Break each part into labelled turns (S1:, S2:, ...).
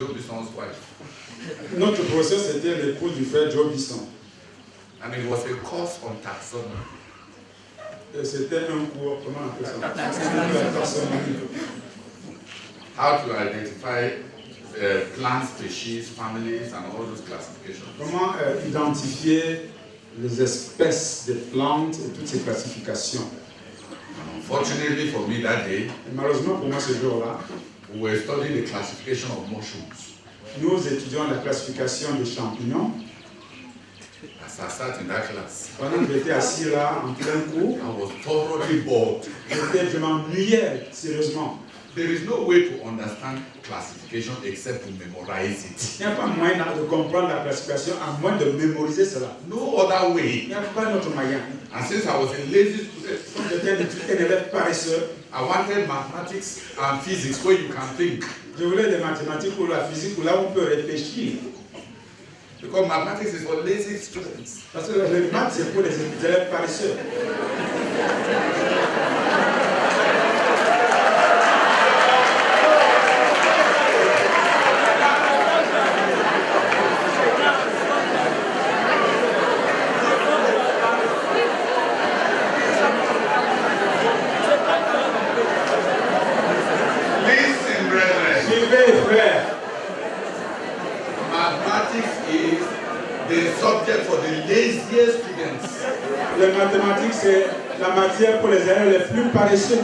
S1: Joe Bisson's wife.
S2: Notre professeur, c'était l'épouse du frère Joe Bisson.
S1: And it was a course on taxonomy.
S2: C'était un cours, comment on appelle ça? Taxonomie.
S1: How to identify plant species, families, and all those classifications.
S2: Comment identifier les espèces de plantes et toutes ces classifications.
S1: Unfortunately for me that day,
S2: et malheureusement pour moi ce jour-là,
S1: we were studying the classification of mushrooms.
S2: Nous étudions la classification des champignons.
S1: As I sat in that class,
S2: Pendant que j'étais assis là en plein cours,
S1: I was thoroughly bored.
S2: je m'ennuyais sérieusement.
S1: There is no way to understand classification except to memorize it.
S2: Il n'y a pas moyen de comprendre la classification à moins de mémoriser cela.
S1: No other way.
S2: Il n'y a pas d'autre moyen.
S1: And since I was a lazy student,
S2: Comme j'étais un élève paresseux,
S1: I wanted mathematics and physics where you can think.
S2: je voulais des mathématiques ou la physique où là on peut réfléchir.
S1: Because mathematics is for lazy students.
S2: Parce que les maths c'est pour les élèves paresseux. Les mathématiques, c'est la matière pour les élèves les plus paresseux.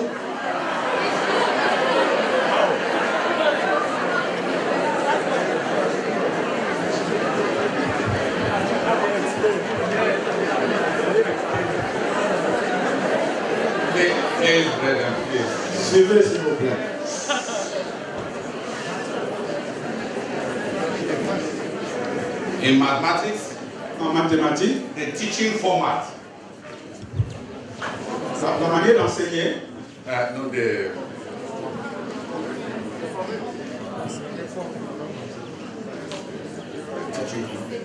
S2: Suivez, s'il vous plaît.
S1: In mathematics,
S2: en mathématiques,
S1: the teaching format.
S2: La manière d'enseigner.
S1: No, the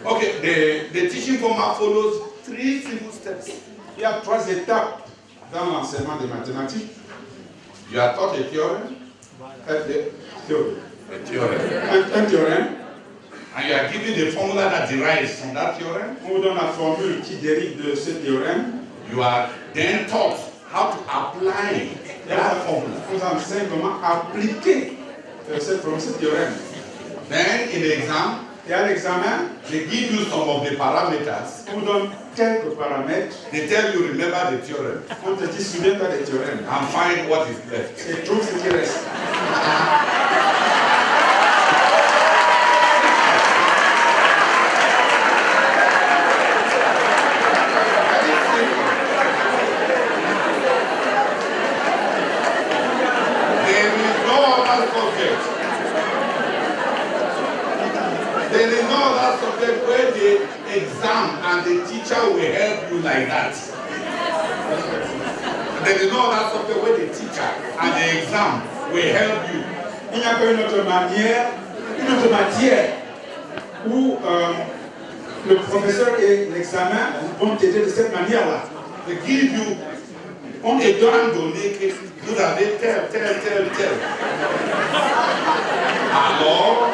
S1: okay. The teaching format follows 3 simple steps.
S2: Il y a 3 étapes dans l'enseignement des mathématiques.
S1: You are taught a theorem.
S2: Un
S1: theorem.
S2: théorème.
S1: And you are given the formula that derives from that theorem.
S2: On vous donne la formule qui dérive de ce théorème.
S1: You are then taught how to apply that formula.
S2: On vous enseigne comment appliquer ce théorème.
S1: Then in the exam,
S2: et à l'examen,
S1: they give you some of the parameters.
S2: On vous donne quelques paramètres.
S1: They tell you remember the theorem.
S2: On te dit souviens-toi des théorèmes.
S1: And find what is left.
S2: Et trouve ce qui reste.
S1: There is no other subject where the exam and the teacher will help you like that. There is no other subject where the teacher and the exam will help you.
S2: Il n'y a pas une autre manière, une autre matière où le professeur et l'examen vont t'aider de cette manière-là.
S1: They give you on a plan donné que vous avez tel. Alors,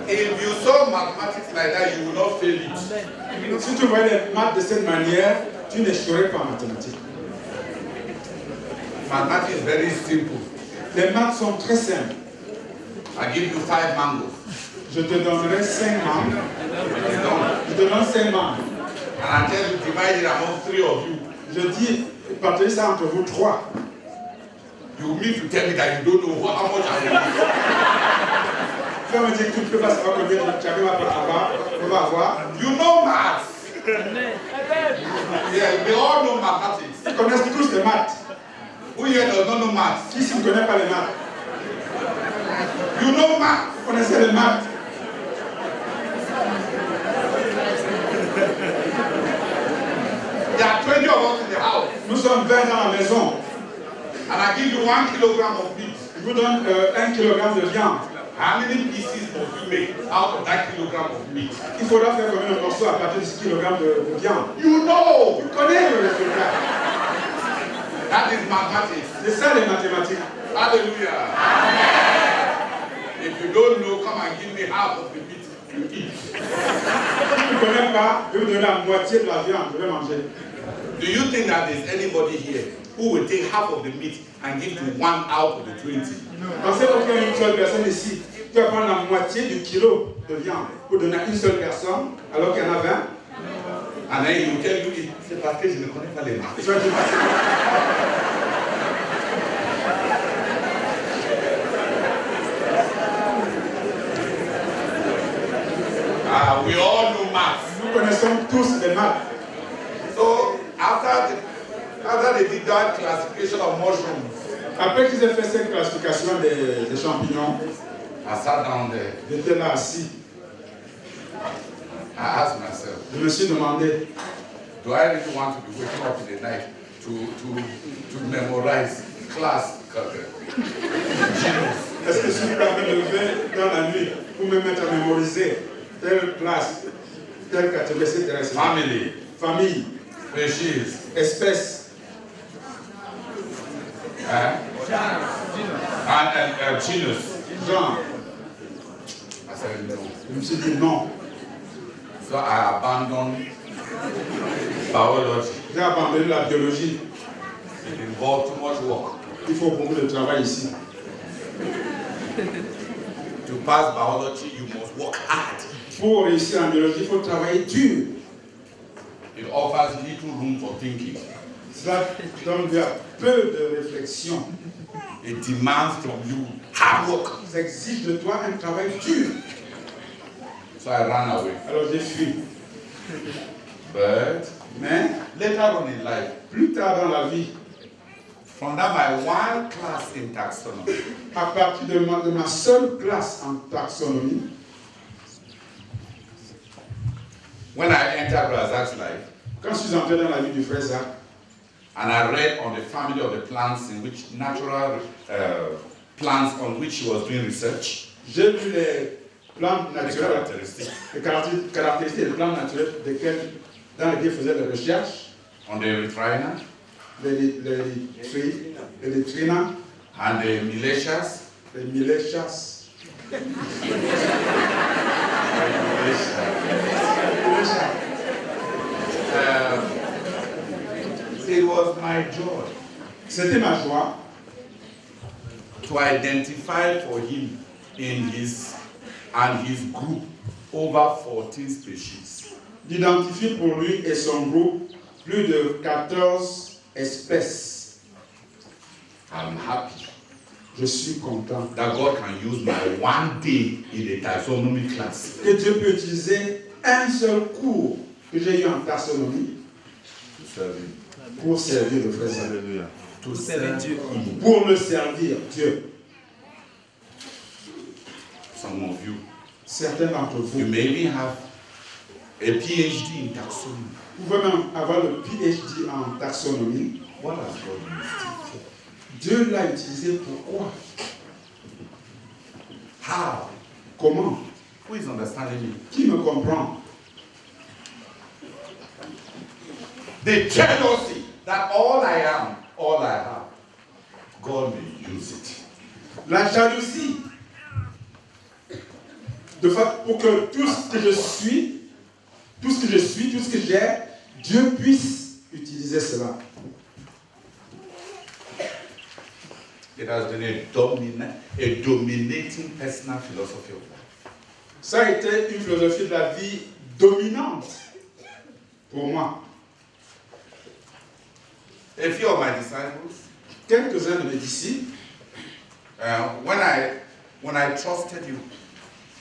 S1: if you saw mathematics like that, you will not fail it.
S2: Si tu vois les maths de cette manière, tu n'échouerais pas en mathématiques.
S1: Mathematics is very simple.
S2: Les maths sont très simples.
S1: I give you 5 mangoes.
S2: Je te donnerai 5 mangues. Je te donne 5 mangues.
S1: And I tell you, divide it among 3 of you.
S2: Je dis, partagez ça entre vous 3.
S1: You mean to tell me that you don't know how much I will give?
S2: Tu vas me dire que tu ne peux pas savoir combien chacun va avoir.
S1: You know maths. Yeah, we all know mathematics.
S2: Ils connaissent tous les maths.
S1: Who here does not know maths?
S2: Qui ici ne connaît pas les maths?
S1: You know maths.
S2: Vous connaissez les maths. Nous sommes 20 dans la maison.
S1: And I give you 1 kilogram of meat.
S2: Je vous donne 1 kilogramme de viande.
S1: How many pieces must you make out of that kilogram of meat?
S2: Il faudra faire combien de morceaux à partir de ce kilogramme de viande?
S1: You know.
S2: Tu connais le résultat.
S1: That is mathematics.
S2: C'est ça les mathématiques.
S1: Hallelujah. Amen. If you don't know, come and give me half of the meat you eat.
S2: Si tu ne connais pas, je vais vous donner la moitié de la viande, je vais manger.
S1: Do you think that there's anybody here who will take half of the meat and give to 1 out of the 20?
S2: Pensez qu'il y a une seule personne ici qui va prendre la moitié du kilo de viande pour donner à une seule personne alors qu'il y en a 20.
S1: And then you tell you, c'est parce que je ne connais pas les maths. We all know maths.
S2: Nous connaissons tous les maths.
S1: So after they did that classification of mushrooms,
S2: Après qu'ils aient fait cette classification des champignons,
S1: I sat down there.
S2: j'étais là assis.
S1: I asked myself,
S2: Je me suis demandé,
S1: do I really want to be waking up in the night to memorize class?
S2: est-ce que je suis prêt à me lever dans la nuit pour me mettre à mémoriser telle classe, telle catégorie, etc.
S1: Family,
S2: Famille,
S1: species,
S2: espèce,
S1: and genus.
S2: genre.
S1: I said no.
S2: Je me suis dit non.
S1: So I abandoned biology.
S2: J'ai abandonné la biologie.
S1: It involved too much work.
S2: Il faut beaucoup de travail ici.
S1: To pass biology, you must work hard.
S2: Pour réussir en biologie, il faut travailler dur.
S1: It offers little room for thinking.
S2: Cela donne peu de réflexion.
S1: It demands from you hard work.
S2: Ça exige de toi un travail dur.
S1: So I ran away.
S2: Alors j'ai fui. Mais
S1: Later on in life,
S2: plus tard dans la vie,
S1: from that my one class in taxonomy,
S2: à partir de ma seule classe en taxonomie,
S1: when I entered Razak's life,
S2: quand je suis entré dans la vie du frère Zach,
S1: and I read on the family of the plants in which natural plants on which he was doing research,
S2: j'ai lu les plantes
S1: the
S2: naturelles,
S1: characteristics
S2: les caractéristiques des plantes naturelles dans lesquelles il faisait des recherches,
S1: on the Erythrina
S2: les trina,
S1: and the militias,
S2: les miléchas.
S1: It was my joy
S2: C'était ma joie
S1: to identify for him in his group over 14 species.
S2: d'identifier pour lui et son groupe plus de 14 espèces.
S1: I'm happy
S2: Je suis content
S1: that God can use my one day in the taxonomy class
S2: que Dieu peut utiliser un seul cours que j'ai eu en taxonomie
S1: to serve him.
S2: pour servir le frère Zach.
S1: Hallelujah. To serve Dieu.
S2: Pour le servir, Dieu.
S1: Some of you,
S2: Certains d'entre
S1: you
S2: vous,
S1: may even have a PhD in taxonomy.
S2: vous pouvez même avoir le PhD en taxonomie.
S1: What has God used it for?
S2: Dieu l'a utilisé pourquoi?
S1: How?
S2: Comment?
S1: Who is understanding me?
S2: Qui me comprend?
S1: The jealousy that all I am, all I have, God may use it.
S2: La jalousie. De fait, pour que tout ce que je suis, tout ce que j'ai, Dieu puisse utiliser cela.
S1: It has been a dominating personal philosophy of life.
S2: Ça a été une philosophie de la vie dominante pour moi.
S1: A few of my disciples,
S2: Quelques-uns de mes disciples,
S1: when I trusted you,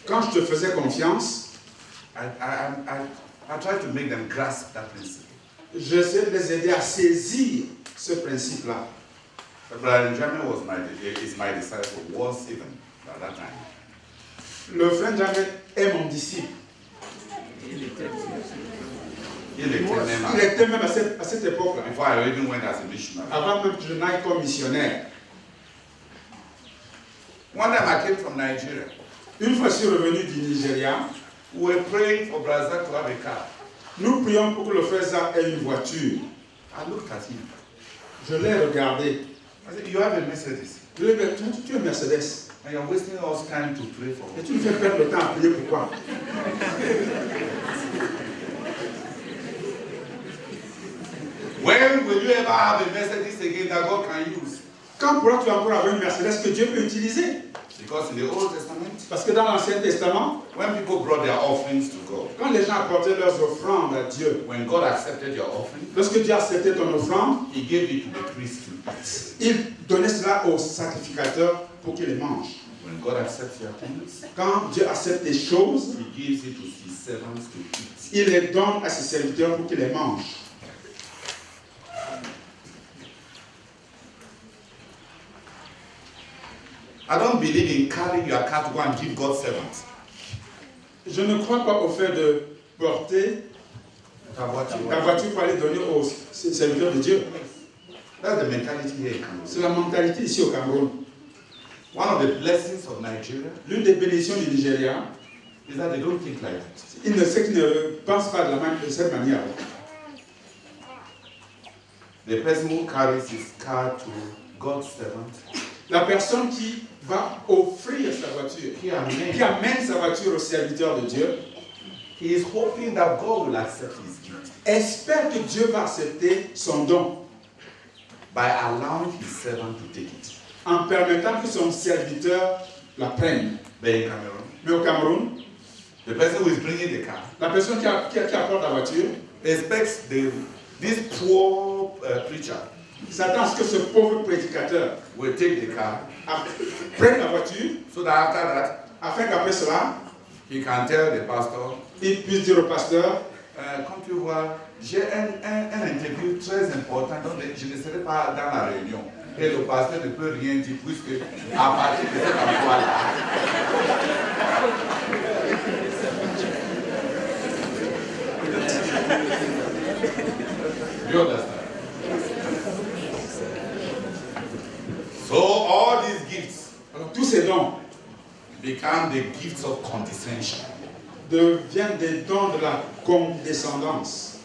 S2: quand je te faisais confiance,
S1: I tried to make them grasp that principle.
S2: j'essaie de les aider à saisir ce principe-là.
S1: But Brother Benjamin is my disciple, was even at that time.
S2: Le frère Jamet est mon disciple.
S1: Il
S2: Il était même à cette époque-là.
S1: Before I even went as a missionary.
S2: Avant même que je n'aille comme missionnaire.
S1: One time I came from Nigeria.
S2: Une fois je suis revenu du Nigeria,
S1: We were praying for Brazil to have a car.
S2: nous prions pour que le frère Zach ait une voiture.
S1: I looked at him.
S2: Je l'ai regardé.
S1: I said, you have a Mercedes.
S2: Je lui ai dit, tu es Mercedes.
S1: And you're wasting us time to pray for
S2: Et
S1: me.
S2: tu nous fais perdre le temps à prier pourquoi?
S1: When will you ever have a Mercedes again that God can use?
S2: Quand pourras-tu encore avoir une Mercedes que Dieu peut utiliser?
S1: Because in the Old Testament,
S2: Parce que dans l'Ancien Testament,
S1: when people brought their offerings to God,
S2: quand les gens apportaient leurs offrandes à Dieu,
S1: when God accepted your offering,
S2: lorsque Dieu acceptait ton offrande,
S1: He gave it to the priest to eat.
S2: il donnait cela au sacrificateur pour qu'il les mange.
S1: When God accepts your things,
S2: Quand Dieu accepte des choses,
S1: He gives it to His servants to eat.
S2: il les donne à ses serviteurs pour qu'ils les mangent.
S1: I don't believe in carrying your car to go and give God servants.
S2: Je ne crois pas au fait de porter
S1: Ta voiture.
S2: la voiture pour aller donner aux serviteurs de Dieu.
S1: That's the mentality here in Cameroon.
S2: C'est la mentalité ici au Cameroun.
S1: One of the blessings of Nigeria
S2: L'une des bénédictions du Nigeria,
S1: is that they don't think like that.
S2: ceux qui ne pensent pas de cette manière.
S1: The person who carries his car to God's servant,
S2: La personne qui va offrir sa voiture, qui amène sa voiture au serviteur de Dieu,
S1: he is hoping that God will accept his gift
S2: espère que Dieu va accepter son don
S1: by allowing his servant to take it.
S2: en permettant que son serviteur la prenne.
S1: But in Cameroon,
S2: Mais au Cameroun,
S1: the person who is bringing the car
S2: la personne qui apporte la voiture
S1: expects this poor preacher
S2: s'attend à ce que ce pauvre prédicateur
S1: will take the car
S2: prenne la voiture
S1: so that after that
S2: afin qu'après cela,
S1: he can tell the pastor,
S2: il puisse dire au pasteur,
S1: comme tu vois, j'ai un interview très important, donc je ne serai pas dans la réunion. Et le pasteur ne peut rien dire puisque à partir de cet emploi-là, you understand? So all these gifts
S2: alors tous ces dons
S1: become the gifts of condescension.
S2: deviennent des dons de la condescendance.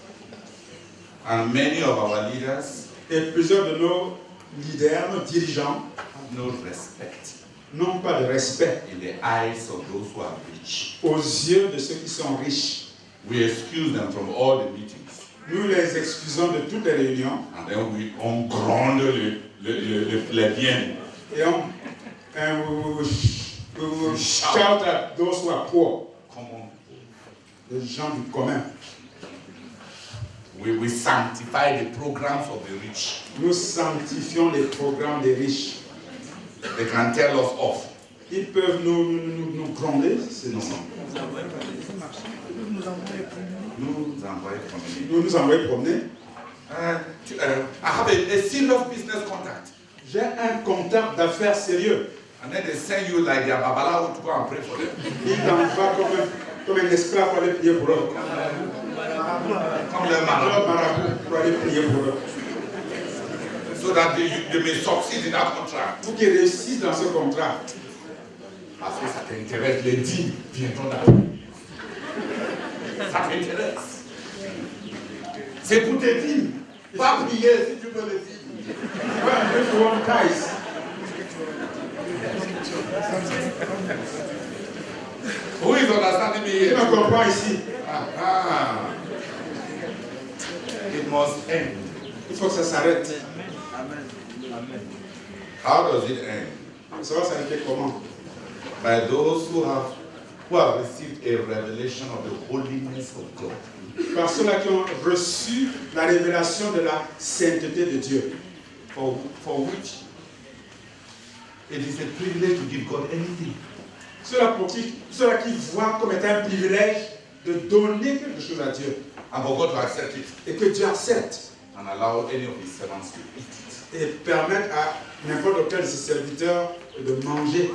S1: And many of our leaders
S2: Et plusieurs de nos leaders, nos dirigeants,
S1: have no respect
S2: n'ont pas de respect
S1: in the eyes of those who are rich.
S2: aux yeux de ceux qui sont riches.
S1: We excuse them from all the meetings.
S2: Nous les excusons de toutes les réunions
S1: And then on gronde les biens.
S2: et we shout at those who are poor,
S1: Common.
S2: les gens du commun.
S1: We sanctify the programs of the rich.
S2: Nous sanctifions les programmes des riches.
S1: They can tell us off.
S2: Ils peuvent nous gronder, c'est
S1: No,
S2: non.
S1: no. Nous envoyer promener.
S2: Nous envoyer promener.
S1: I have a serious business contact.
S2: J'ai un contact d'affaires sérieux.
S1: And then they send you like their babalawo to go and pray for them.
S2: Il t'envoie comme un esclave pour aller prier pour eux.
S1: Comme le
S2: Alors,
S1: marabout.
S2: marabout pour aller prier pour eux.
S1: So that they may succeed in that contract.
S2: Pour qu'ils réussissent dans ce contrat.
S1: Parce que ça t'intéresse, les dîmes viendront là. Ça t'intéresse. C'est pour tes dîmes. Va prier si tu veux les dîmes.
S2: Well, if you want tithes,
S1: Who is understanding me
S2: tu
S1: here?
S2: me comprends ici.
S1: Ah. It must end.
S2: Il faut que ça s'arrête.
S1: How does it end?
S2: Ça va s'arrêter comment?
S1: By those who have received a revelation of the holiness of God.
S2: Par ceux-là qui ont reçu la révélation de la sainteté de Dieu.
S1: For which it is a privilege to give God anything.
S2: Ceux-là qui voient comme étant un privilège de donner quelque chose à Dieu.
S1: And for God to accept it
S2: Et que Dieu accepte.
S1: and allow any of his servants to eat it.
S2: Et permettre à n'importe lequel de ses serviteurs de manger.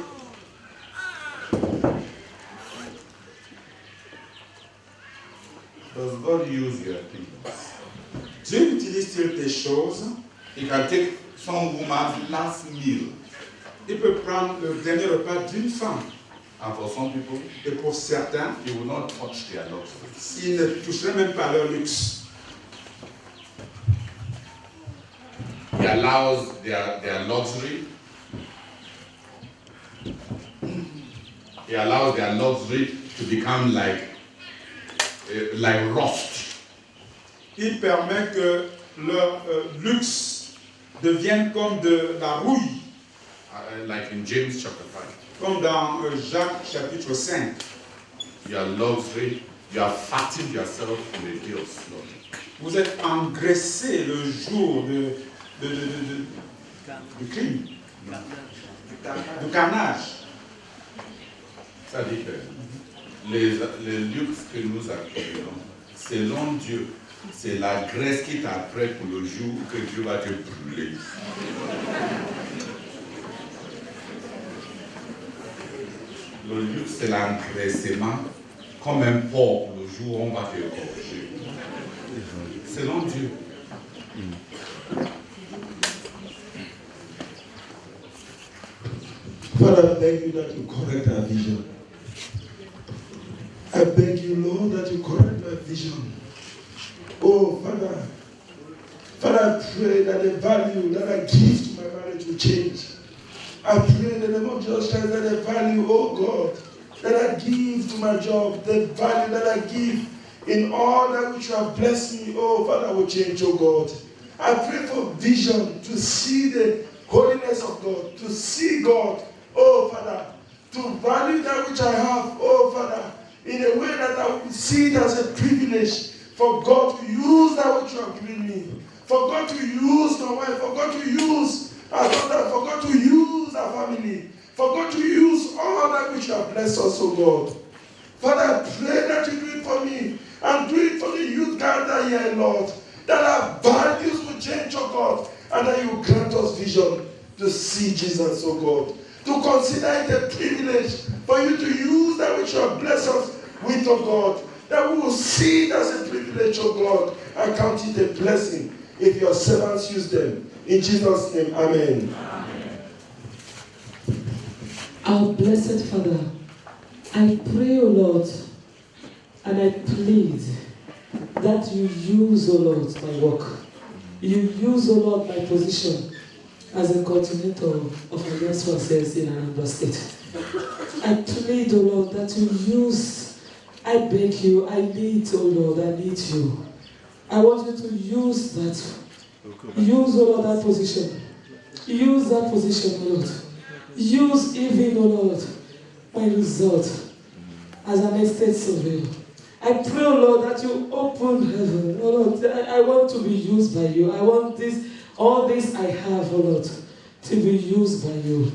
S1: Does God use your things?
S2: Dieu utilise-t-il tes choses?
S1: He can take some woman's last meal.
S2: Il peut prendre le dernier repas d'une femme.
S1: And for some people,
S2: Et pour certains,
S1: he will not touch their luxuries.
S2: ils ne toucheraient même pas leur luxe.
S1: He allows their luxury. He allows their luxury to become like rust.
S2: Il permet que leur luxe devienne comme de la rouille.
S1: Like in James chapter 5.
S2: Comme dans Jacques chapitre 5.
S1: Your luxury, you have fattened yourself in the day of slaughter.
S2: Vous êtes engraissé le jour du crime, du carnage.
S1: C'est-à-dire que les luxes que nous acquérons, selon Dieu, c'est la graisse qui t'a prêt pour le jour que Dieu va te brûler. Le luxe, c'est l'engraissement comme un porc pour le jour où on va te égorger. Selon Dieu.
S3: Father, I beg you that you correct our vision. I beg you, Lord, that you correct my vision. Oh, Father, I pray that the value that I give to my marriage will change. I pray in the name of Jesus Christ that the value, oh God, that I give to my job, the value that I give in all that which you have blessed me, oh Father, will change, oh God. I pray for vision to see the holiness of God, to see God, oh Father, to value that which I have, oh Father, in a way that I will see it as a privilege for God to use that which you have given me, for God to use my wife, for God to use our daughter, for God to use our family, for God to use all that which you have blessed us, oh God. Father, I pray that you do it for me and do it for the youth gathered here, Lord, that our values will change, oh God, and that you grant us vision to see Jesus, oh God, to consider it a privilege for you to use that which you have blessed us with, oh God, that we will see it as a privilege, oh God, and count it a blessing if your servants use them. In Jesus' name, amen.
S4: Our blessed Father, I pray, O Lord, and I plead that you use, O Lord, my work. You use, O Lord, my position as a coordinator of Alliance for Sales in Anambra State. I plead, O Lord, that you use, I beg you, I need, O Lord, I need you. I want you to use that. Use, O Lord, that position. Use that position, O Lord. Use even, O Lord, my result as an estate surveyor. I pray, O Lord, that you open heaven. O Lord, I want to be used by you. I want this, all this I have, O Lord, to be used by you.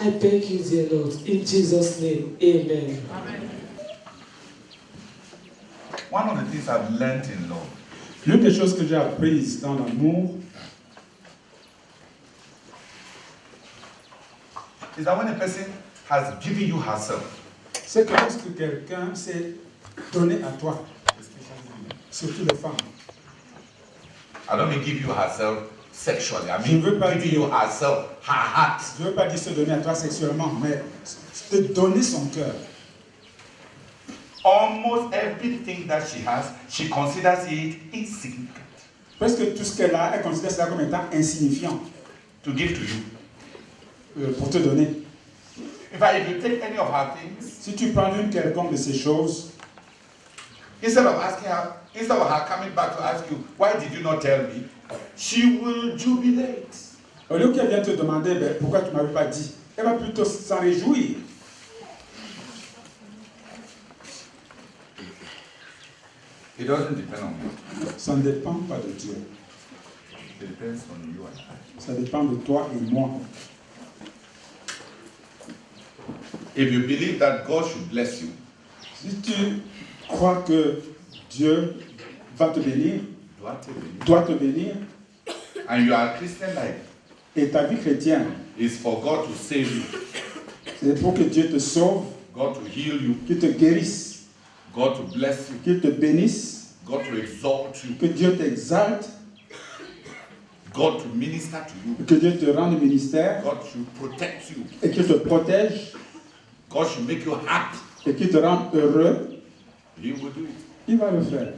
S4: I beg you, dear Lord, in Jesus' name, amen.
S1: Amen. One of the things I've learned in love,
S2: L'une des choses que j'ai apprises dans l'amour,
S1: is that when a person has given you herself,
S2: c'est que lorsque quelqu'un s'est donné à toi, surtout les femmes,
S1: I don't mean give you herself sexually, I
S2: Je
S1: mean
S2: veux pas
S1: giving
S2: dire-
S1: you herself, her heart.
S2: je ne veux pas dire se donner à toi sexuellement, mais te donner son cœur.
S1: Almost everything that she has, she considers it insignificant
S2: Presque tout ce qu'elle a, elle considère cela comme étant insignifiant
S1: to give to you.
S2: pour te donner.
S1: In fact, if you take any of her things,
S2: Si tu prends une quelconque de ces choses,
S1: instead of her coming back to ask you, why did you not tell me? She will jubilate.
S2: au lieu qu'elle vienne te demander ben, pourquoi tu ne m'avais pas dit, elle va plutôt s'en réjouir.
S1: It doesn't depend on me.
S2: Ça ne dépend pas de Dieu.
S1: It depends on you and I.
S2: Ça dépend de toi et moi.
S1: If you believe that God should bless you,
S2: Si tu crois que Dieu va te bénir,
S1: doit
S2: doit te bénir,
S1: and you are a Christian life,
S2: et ta vie chrétienne,
S1: is for God to save you,
S2: c'est pour que Dieu te sauve,
S1: God to heal you,
S2: qu'il te guérisse,
S1: God to bless you.
S2: qu'il te bénisse,
S1: God to exalt you.
S2: que Dieu t'exalte,
S1: God to minister to you.
S2: que Dieu te rende ministère
S1: God should protect you.
S2: et qu'il te protège
S1: God should make you happy.
S2: et qu'il te rende heureux,
S1: He will do it.
S2: il va le faire.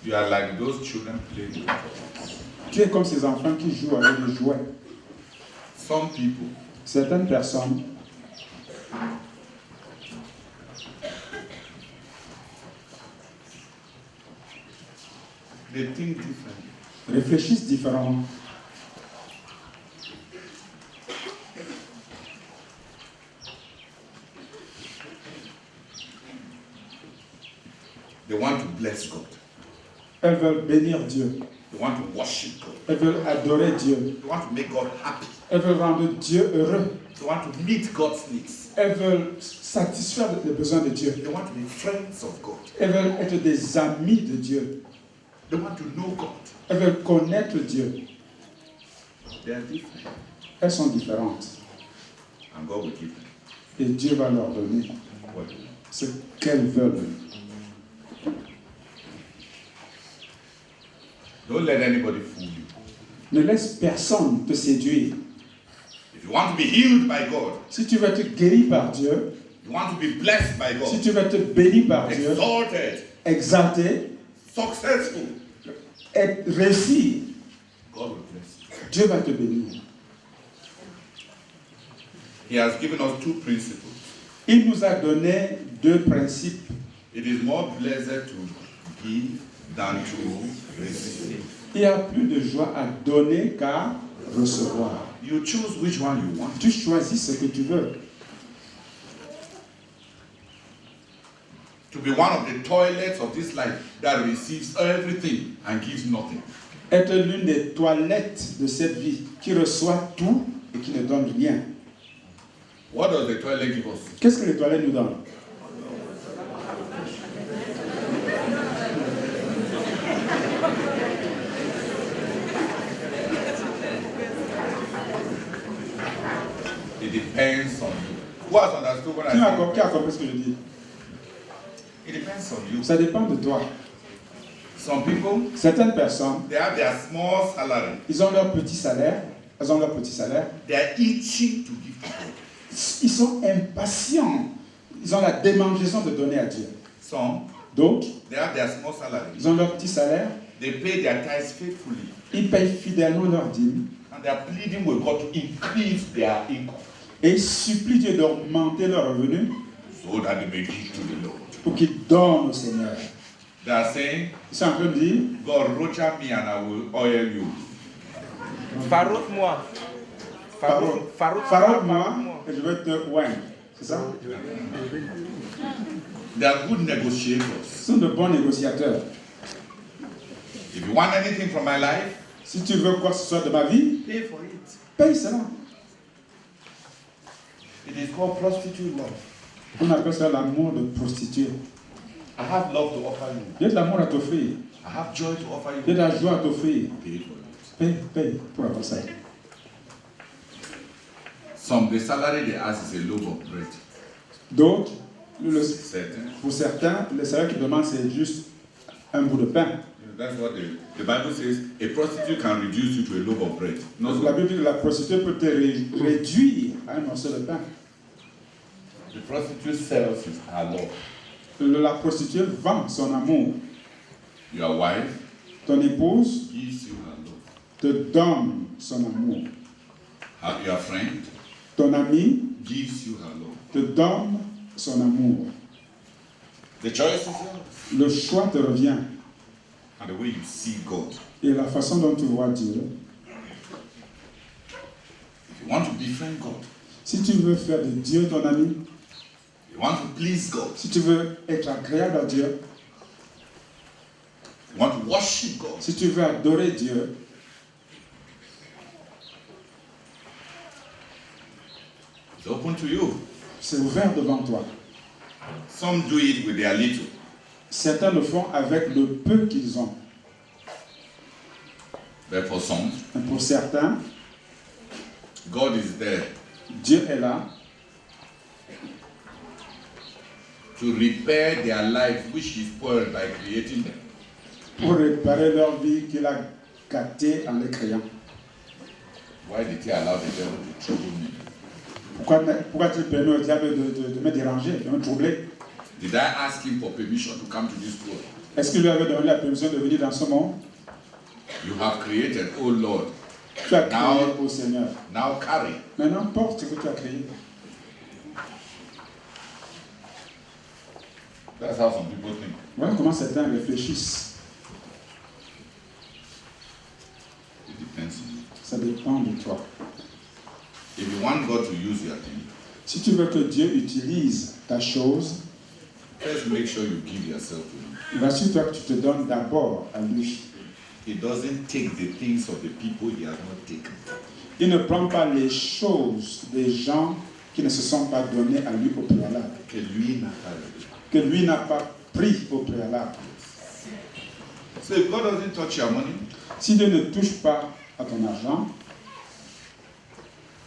S1: You are like those children playing with toys.
S2: Tu es comme ces enfants qui jouent avec des jouets.
S1: Some people,
S2: Certaines personnes
S1: they think differently.
S2: réfléchissent différemment.
S1: They want to bless God.
S2: Elles veulent bénir Dieu.
S1: They want to worship God.
S2: Elles veulent adorer Dieu.
S1: They want to make God happy.
S2: Elles veulent rendre Dieu heureux.
S1: They want to meet God's needs.
S2: Elles veulent satisfaire les besoins de Dieu.
S1: They want to be friends of God.
S2: Elles veulent être des amis de Dieu.
S1: They want to know God.
S2: Elles veulent connaître Dieu.
S1: They are different.
S2: Elles sont différentes.
S1: And God will give them
S2: Et Dieu va leur donner
S1: what they want.
S2: ce qu'elles veulent.
S1: Don't let anybody fool you.
S2: Ne laisse personne te séduire.
S1: If you want to be healed by God,
S2: Si tu veux être guéri par Dieu,
S1: you want to be blessed by
S2: si
S1: God,
S2: tu veux être béni par Dieu,
S1: exalted,
S2: exalté,
S1: successful,
S2: être réussi,
S1: God will bless you.
S2: Dieu va te bénir.
S1: He has given us two principles.
S2: Il nous a donné deux principes.
S1: It is more blessed to give than to receive.
S2: Il y a plus de joie à donner qu'à recevoir.
S1: You choose which one you want.
S2: Tu choisis ce que tu veux.
S1: To be one of the toilets of this life that receives everything and gives nothing.
S2: Être l'une des toilettes de cette vie qui reçoit tout et qui ne donne rien.
S1: What does the toilet give us?
S2: Qu'est-ce que les toilettes nous donnent?
S1: It depends on you. Who has understood what I
S2: Qui a
S1: said?
S2: compris ce que je dis?
S1: It depends on you.
S2: Ça dépend de toi.
S1: Some people,
S2: Certaines personnes,
S1: they have their small salary.
S2: ils ont leur petit salaire. Elles ont leur petit salaire.
S1: They are itching to give to God.
S2: Ils sont impatients. Ils ont la démangeaison de donner à Dieu.
S1: Some,
S2: D'autres,
S1: they have their small salary.
S2: ils ont leur petit salaire.
S1: They pay their tithes faithfully.
S2: Ils payent fidèlement leur dîme.
S1: And they are pleading with God to increase their income
S2: Et ils supplient Dieu d'augmenter leur revenu
S1: so that they may give to the Lord.
S2: pour qu'ils donnent au Seigneur.
S1: They are saying,
S2: Ils sont en train de dire,
S1: God, rocha me and I will oil you.
S5: Farouk-moi.
S2: Farouk-moi et je vais te oindre. C'est ça?
S1: They are good negotiators.
S2: Ce sont de bons négociateurs.
S1: If you want anything from my life,
S2: Si tu veux quoi que ce soit de ma vie,
S1: pay for it.
S2: paye cela.
S1: It is called prostitute love.
S2: On appelle ça l'amour de prostituée.
S1: I have love to offer you.
S2: J'ai de l'amour à t'offrir.
S1: I have joy to offer
S2: J'ai
S1: you.
S2: de la joie à t'offrir.
S1: Pay for it.
S2: Paye pour avoir ça.
S1: Some, the salary they ask is a loaf of bread.
S2: D'autres,
S1: Certain.
S2: pour certains, le salaire qu'ils demandent, c'est juste un bout de pain.
S1: That's what the Bible says. A prostitute can reduce you to a loaf of bread. Not
S2: La
S1: so.
S2: Bible dit que la prostituée peut te réduire à un morceau de pain.
S1: The prostitute sells her love.
S2: La prostituée vend son amour.
S1: Your wife
S2: Ton épouse
S1: gives you her love.
S2: te donne son amour.
S1: Your friend
S2: Ton ami
S1: gives you her love.
S2: te donne son amour.
S1: The choice is yours.
S2: Le choix te revient.
S1: And the way you see God.
S2: Et la façon dont tu vois Dieu.
S1: If you want to befriend God,
S2: Si tu veux faire de Dieu ton ami,
S1: you want to please God,
S2: si tu veux être agréable à Dieu,
S1: you want to worship God,
S2: si tu veux adorer Dieu,
S1: it's open to you.
S2: c'est ouvert devant toi.
S1: Some do it with their little.
S2: Certains le font avec le peu qu'ils ont.
S1: But for some,
S2: Mais pour certains,
S1: God is there.
S2: Dieu est là
S1: to repair their life, which is spoiled by creating them.
S2: Pour réparer leur vie qu'il a gâtée en les créant.
S1: Why did he allow the devil to trouble me?
S2: Pourquoi tu permets au diable de me déranger, de me troubler?
S1: Did I ask him for permission to come to this world?
S2: Est-ce qu'il lui avait donné la permission de venir dans ce monde?
S1: You have created, oh Lord.
S2: Tu as créé au Seigneur.
S1: Now carry.
S2: Maintenant, porte ce que tu as créé.
S1: That's how some people think.
S2: Voilà comment certains réfléchissent.
S1: It depends on you.
S2: Ça dépend de toi.
S1: If you want God to use your thing,
S2: Si tu veux que Dieu utilise ta chose,
S1: first make sure you give yourself to Him.
S2: rassure-toi que tu te donnes d'abord à lui.
S1: He doesn't take the things of the people He has not taken.
S2: Il ne prend pas les choses des gens qui ne se sont pas donnés à lui au préalable,
S1: Que lui n'a pas eu.
S2: que lui n'a pas pris au préalable.
S1: So if God doesn't touch your money,
S2: Si Dieu ne touche pas à ton argent,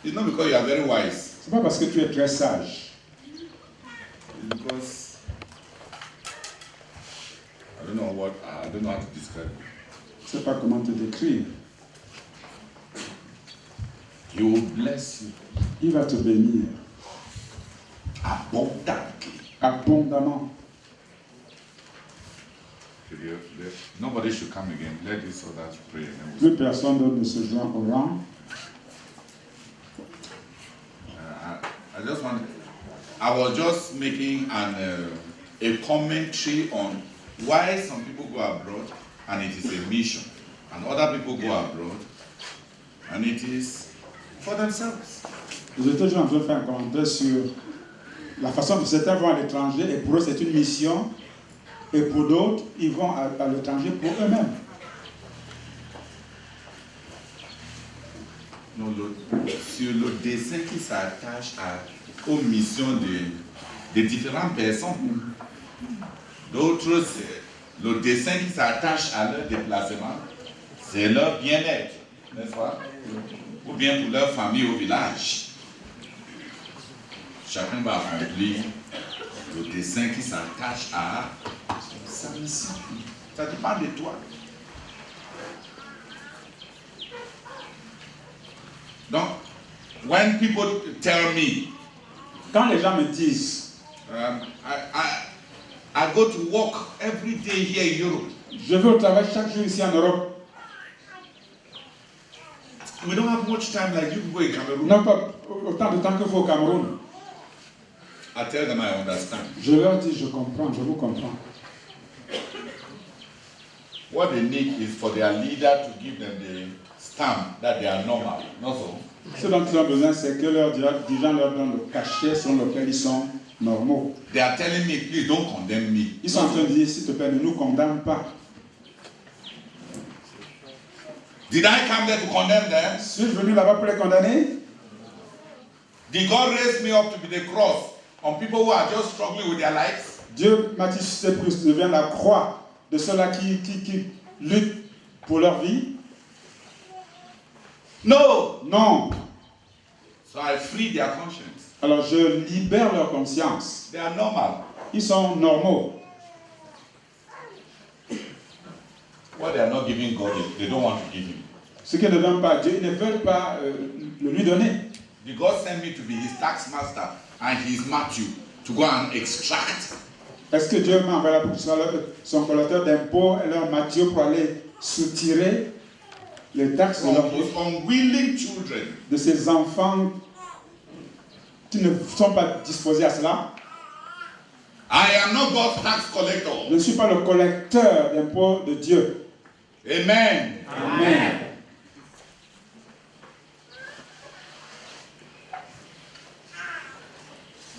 S1: it's not because you are very wise.
S2: c'est pas parce que tu es très sage.
S1: It's because I don't know how to describe it.
S2: Je ne sais pas comment te décrire.
S1: He will bless you
S2: Il va te bénir
S1: abundantly.
S2: abondamment.
S1: Nobody should come again. Let this others pray. And then
S2: Plus personne d'autre ne se joint au rang.
S1: I was just making a commentary on why some people go abroad and it is a mission, and other people go abroad and it is for themselves.
S2: J'étais juste en train de faire un commentaire sur la façon dont certains vont à l'étranger et pour eux c'est une mission, et pour d'autres ils vont à l'étranger pour eux-mêmes.
S1: Non, sur le dessin qui s'attache aux missions de différentes personnes. D'autres, le dessin qui s'attache à leur déplacement, c'est leur bien-être, n'est-ce pas? Ou bien pour leur famille au village. Chacun va accomplir le dessin qui s'attache à sa mission. Ça dépend de toi. Donc, when people tell me,
S2: Quand les gens me disent,
S1: I go to work every day here in Europe.
S2: je vais au travail chaque jour ici en Europe,
S1: We don't have much time like you people in Cameroon.
S2: non pas autant de temps que vous au Cameroun,
S1: I tell them I understand.
S2: je leur dis, je comprends, je vous comprends.
S1: What they need is for their leader to give them the stamp that they are normal. Not so.
S2: Ce dont ils ont besoin, c'est que leurs dirigeants leur donnent le cachet selon lequel ils sont normaux.
S1: They are telling me, please don't condemn me.
S2: Ils sont en train de dire, s'il te plaît, ne nous condamne pas.
S1: Did I come there to condemn them?
S2: Suis-je venu là-bas pour les condamner?
S1: Did God raise me up to be the cross on people who are just struggling with their lives?
S2: Dieu m'a dit, c'est pour que je devienne la croix de ceux-là qui luttent pour leur vie?
S1: No.
S2: Non.
S1: So I free their conscience.
S2: Alors je libère leur conscience.
S1: They are normal.
S2: Ils sont normaux.
S1: What they are not giving God, they don't want to give him.
S2: Ce qu'ils ne donnent pas à Dieu, ils ne veulent pas le lui donner.
S1: Did God send me to be his tax master and his Matthew to go and extract?
S2: Est-ce que Dieu m'a envoyé là pour que je sois son collecteur d'impôts et leur Matthieu pour aller soutirer les taxes de
S1: From
S2: leurs
S1: his unwilling children.
S2: de ces enfants qui ne sont pas disposés à cela?
S1: I am not God's tax collector.
S2: Je ne suis pas le collecteur d'impôts de Dieu.
S1: Amen.
S2: Amen.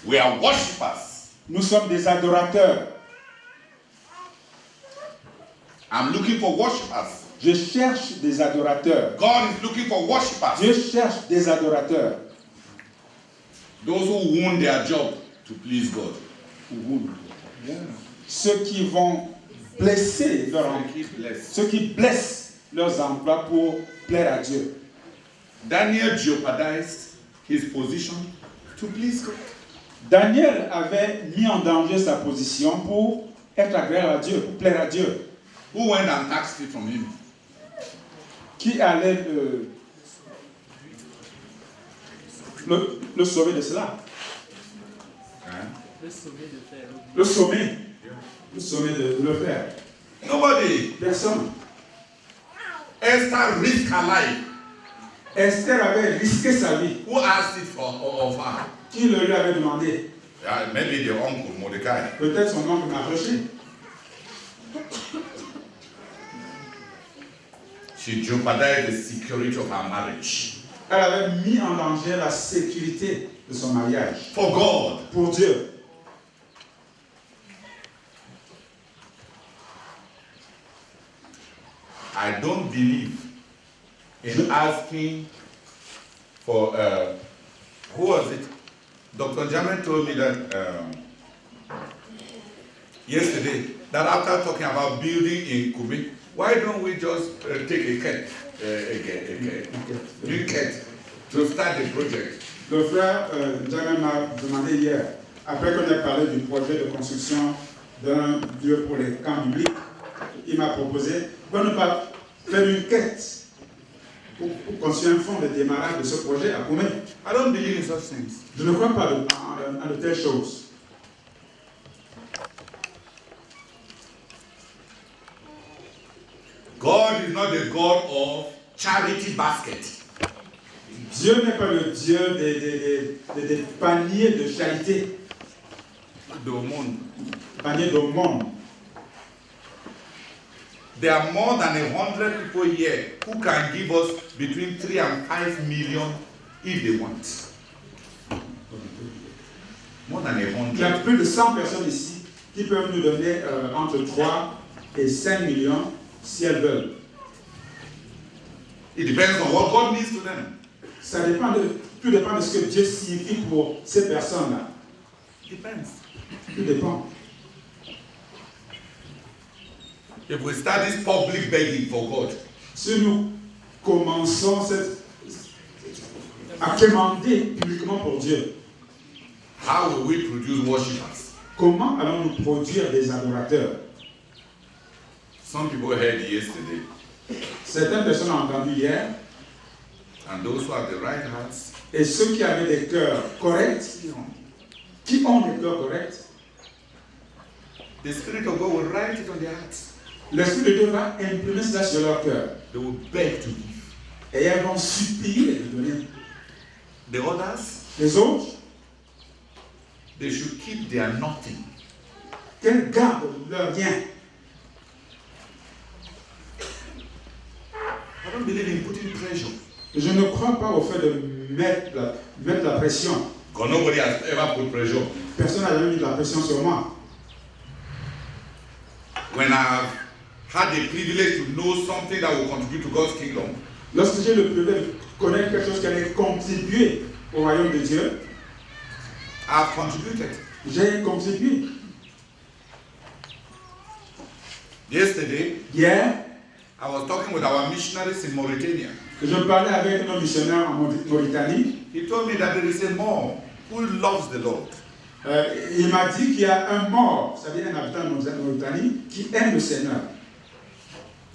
S1: We are worshippers.
S2: Nous sommes des adorateurs.
S1: I'm looking for worshippers.
S2: Je cherche des adorateurs.
S1: God is looking for worshippers.
S2: Dieu cherche des adorateurs.
S1: Those who wound their job to please God.
S2: Ceux qui vont blesser leur emploi, ceux qui blessent leurs emplois pour plaire à Dieu.
S1: Daniel jeopardized his position to please God.
S2: Daniel avait mis en danger sa position pour être agréable à Dieu, pour plaire à Dieu.
S1: Who went and taxed it from him?
S2: Qui allait le sauver de cela?
S1: Hein?
S2: Le sommet de le faire.
S1: Nobody.
S2: Personne.
S1: Esther risked her life.
S2: Esther avait risqué sa vie.
S1: Who asked it of her?
S2: Qui le lui avait demandé?
S1: Yeah, maybe the uncle, Mordecai.
S2: Peut-être son oncle Mardochée.
S1: She jeopardized the security of her marriage.
S2: Elle avait mis en danger la sécurité de son mariage.
S1: For God.
S2: Pour Dieu.
S1: I don't believe in asking for, who was it? Dr. Jamin told me that yesterday, that after talking about building in Kubi, why don't we just take a cat, new cat, to start the project?
S2: Le frère Jamin m'a demandé hier, après qu'on ait parlé du projet de construction d'un lieu pour les camps bibliques, il m'a proposé, pourquoi ne pas faire une quête pour construire un fonds de démarrage de ce projet à Koumé.
S1: I don't believe in such things.
S2: Je ne crois pas en de telles choses.
S1: God is not the God of charity basket.
S2: Dieu n'est pas le Dieu des paniers de charité.
S1: D'aumône.
S2: Paniers d'aumône.
S1: There are more than 100 people here who can give us between 3 and 5 million if they want. More than
S2: Il y a
S1: 100.
S2: plus de 100 personnes ici qui peuvent nous donner entre 3 et 5 millions si elles veulent.
S1: It depends on what God needs to them.
S2: Ça dépend tout dépend de ce que Dieu signifie pour ces personnes-là.
S1: It depends.
S2: Tout dépend.
S1: If we start this public begging for God,
S2: Si nous commençons à quémander publiquement pour Dieu,
S1: how will we produce worshippers?
S2: comment allons-nous produire des adorateurs?
S1: Some people heard yesterday,
S2: Certaines personnes ont entendu hier,
S1: and those who have the right hearts,
S2: et ceux qui avaient des cœurs corrects, qui ont des cœurs corrects,
S1: the Spirit of God will write it on their hearts.
S2: l'Esprit de Dieu va imprimer cela sur leur cœur.
S1: They will beg to give.
S2: Et elles vont supplier de donner.
S1: The others,
S2: Les autres,
S1: they should keep their nothing.
S2: qu'elles gardent leur rien.
S1: I don't believe in putting pressure.
S2: Je ne crois pas au fait de mettre la pression.
S1: Because nobody has ever put pressure.
S2: Personne n'a jamais mis de la pression sur moi.
S1: When I've had the privilege to know something that will contribute to God's kingdom,
S2: Lorsque j'ai le privilège de connaître quelque chose qui allait contribuer au royaume de Dieu,
S1: I've contributed.
S2: j'ai contribué.
S1: Yesterday,
S2: Hier,
S1: I was talking with our missionaries in Mauritania.
S2: je parlais avec nos missionnaires en Mauritanie.
S1: He told me that there is a Moor who loves the Lord.
S2: Il m'a dit qu'il y a un mort, c'est-à-dire un habitant de Mauritanie, qui aime le Seigneur.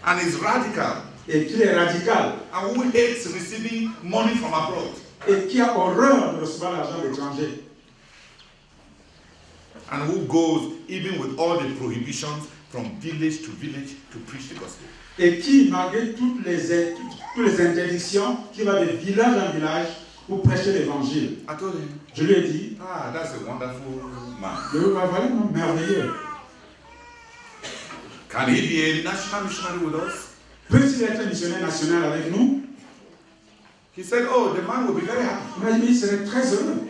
S1: And is radical.
S2: Et qui est radical.
S1: And who hates receiving money from abroad.
S2: Et qui a horreur de recevoir l'argent d'étrangers.
S1: And who goes even with all the prohibitions from village to village to preach the gospel.
S2: Et qui, malgré toutes les interdictions, qui va de village en village pour prêcher l'évangile.
S1: I told him,
S2: Je lui ai dit,
S1: that's a wonderful man.
S2: le vraiment merveilleux.
S1: Can he be a national missionary with us?
S2: Peut-il être missionnaire national avec nous?
S1: He said, oh, the man will be very happy.
S2: Il m'a dit, il serait très heureux.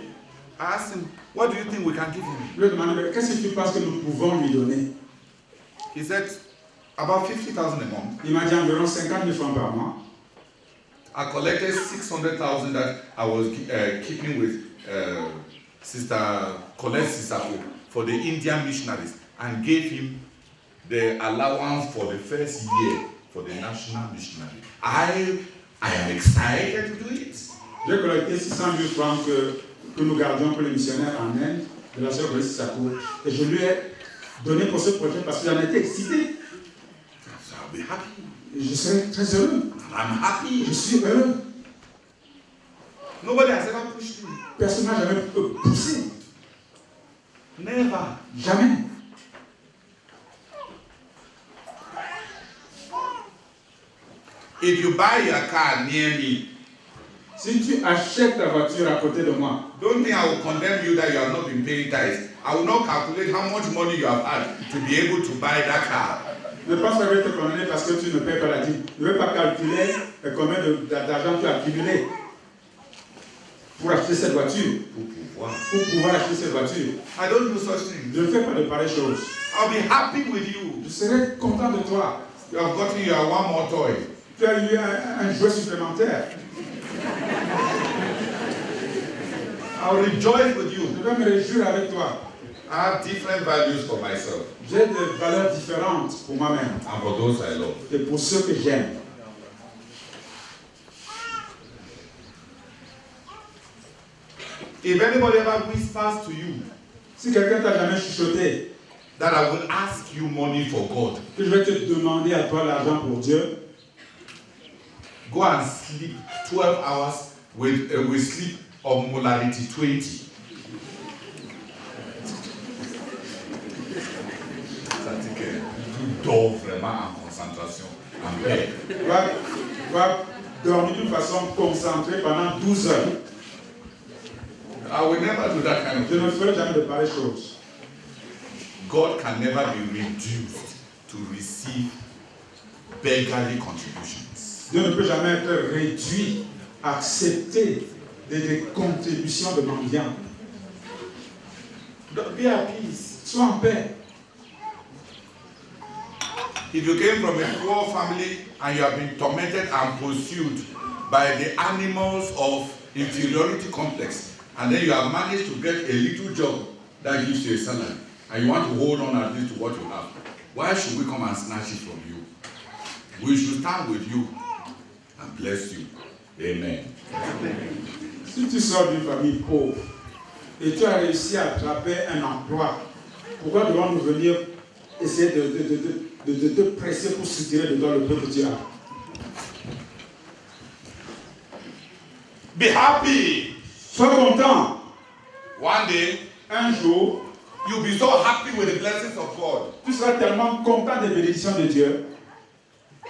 S1: I asked him, what do you think we can give him?
S2: Je lui ai demandé, qu'est-ce que tu penses que nous pouvons lui donner?
S1: He said, about 50,000 a month.
S2: Il m'a dit environ 50 000 francs par mois.
S1: I collected 600,000 that I was keeping with Sister Colette Sisako for the Indian missionaries and gave him the allowance for the first year for the national missionary. I am excited to do it.
S2: J'ai collecté 600 000 francs que nous gardions pour les missionnaires en Inde de la sœur Grace Sako. Et je lui ai donné pour ce projet parce que j'en étais excité.
S1: So I'll be happy.
S2: Et je serai très heureux.
S1: I'm happy.
S2: Je suis heureux.
S1: Nobody has ever pushed me.
S2: Personne n'a jamais poussé.
S1: Never.
S2: Jamais.
S1: If you buy a car near me,
S2: Si tu achètes ta voiture à côté de moi,
S1: don't think I will condemn you that you have not been paying tithes. I will not calculate how much money you have had to be able to buy that car.
S2: ne pense pas que je vais te condamner parce que tu ne payes pas la dîme. Je ne vais pas calculer combien d'argent tu as accumulé pour acheter cette voiture, pour pouvoir acheter cette voiture.
S1: I don't do such things.
S2: Je ne fais pas de pareilles choses.
S1: I'll be happy with you.
S2: Je serai content de toi.
S1: You have gotten your one more toy.
S2: Tu as eu un jouet supplémentaire.
S1: I'll rejoice with you.
S2: Je vais me réjouir avec toi.
S1: I have different values for myself
S2: J'ai des valeurs différentes pour moi-même
S1: and for those I love.
S2: et pour ceux que j'aime.
S1: If anybody ever whispers to you
S2: Si quelqu'un t'a jamais chuchoté
S1: that I will ask you money for God,
S2: que je vais te demander à toi l'argent pour Dieu,
S1: go and sleep 12 hours with sleep of molarity 20. C'est-à-dire que tu dors vraiment en concentration, en paix.
S2: va dormir d'une façon concentrée pendant 12 heures.
S1: I will never do that kind of
S2: Je ne
S1: thing.
S2: ferai jamais de pareilles choses.
S1: God can never be reduced to receive beggarly contributions.
S2: Dieu ne peut jamais être réduit à accepter des contributions de mendiants.
S1: Be at peace.
S2: Sois en paix.
S1: If you came from a poor family and you have been tormented and pursued by the animals of inferiority complex, and then you have managed to get a little job that gives you a salary, and you want to hold on at least to what you have, why should we come and snatch it from you? We should stand with you and bless you. Amen.
S2: Si tu sors d'une famille pauvre et tu as réussi à attraper un emploi, pourquoi devons-nous venir essayer de te presser pour soutirer de toi le peu que tu as?
S1: Be happy.
S2: Sois content.
S1: One day,
S2: Un jour,
S1: you'll be so happy with the blessings of God
S2: tu seras tellement content des bénédictions de Dieu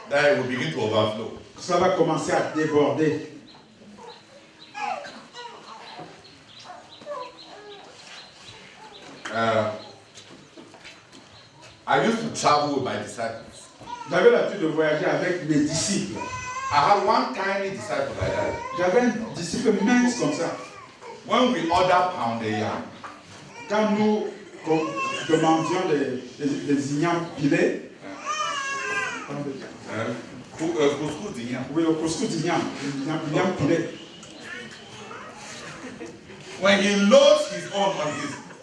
S1: that it will begin to overflow.
S2: que ça va commencer à déborder.
S1: I used to travel with my disciples.
S2: J'avais l'habitude de voyager avec mes disciples.
S1: I had one tiny disciple like that.
S2: J'avais un disciple mince comme ça.
S1: When we order pound yam,
S2: Quand nous demandions des ignames pilés,
S1: couscous yam.
S2: oui, le couscous d'igname, l'igname pilé.
S1: When he loads his own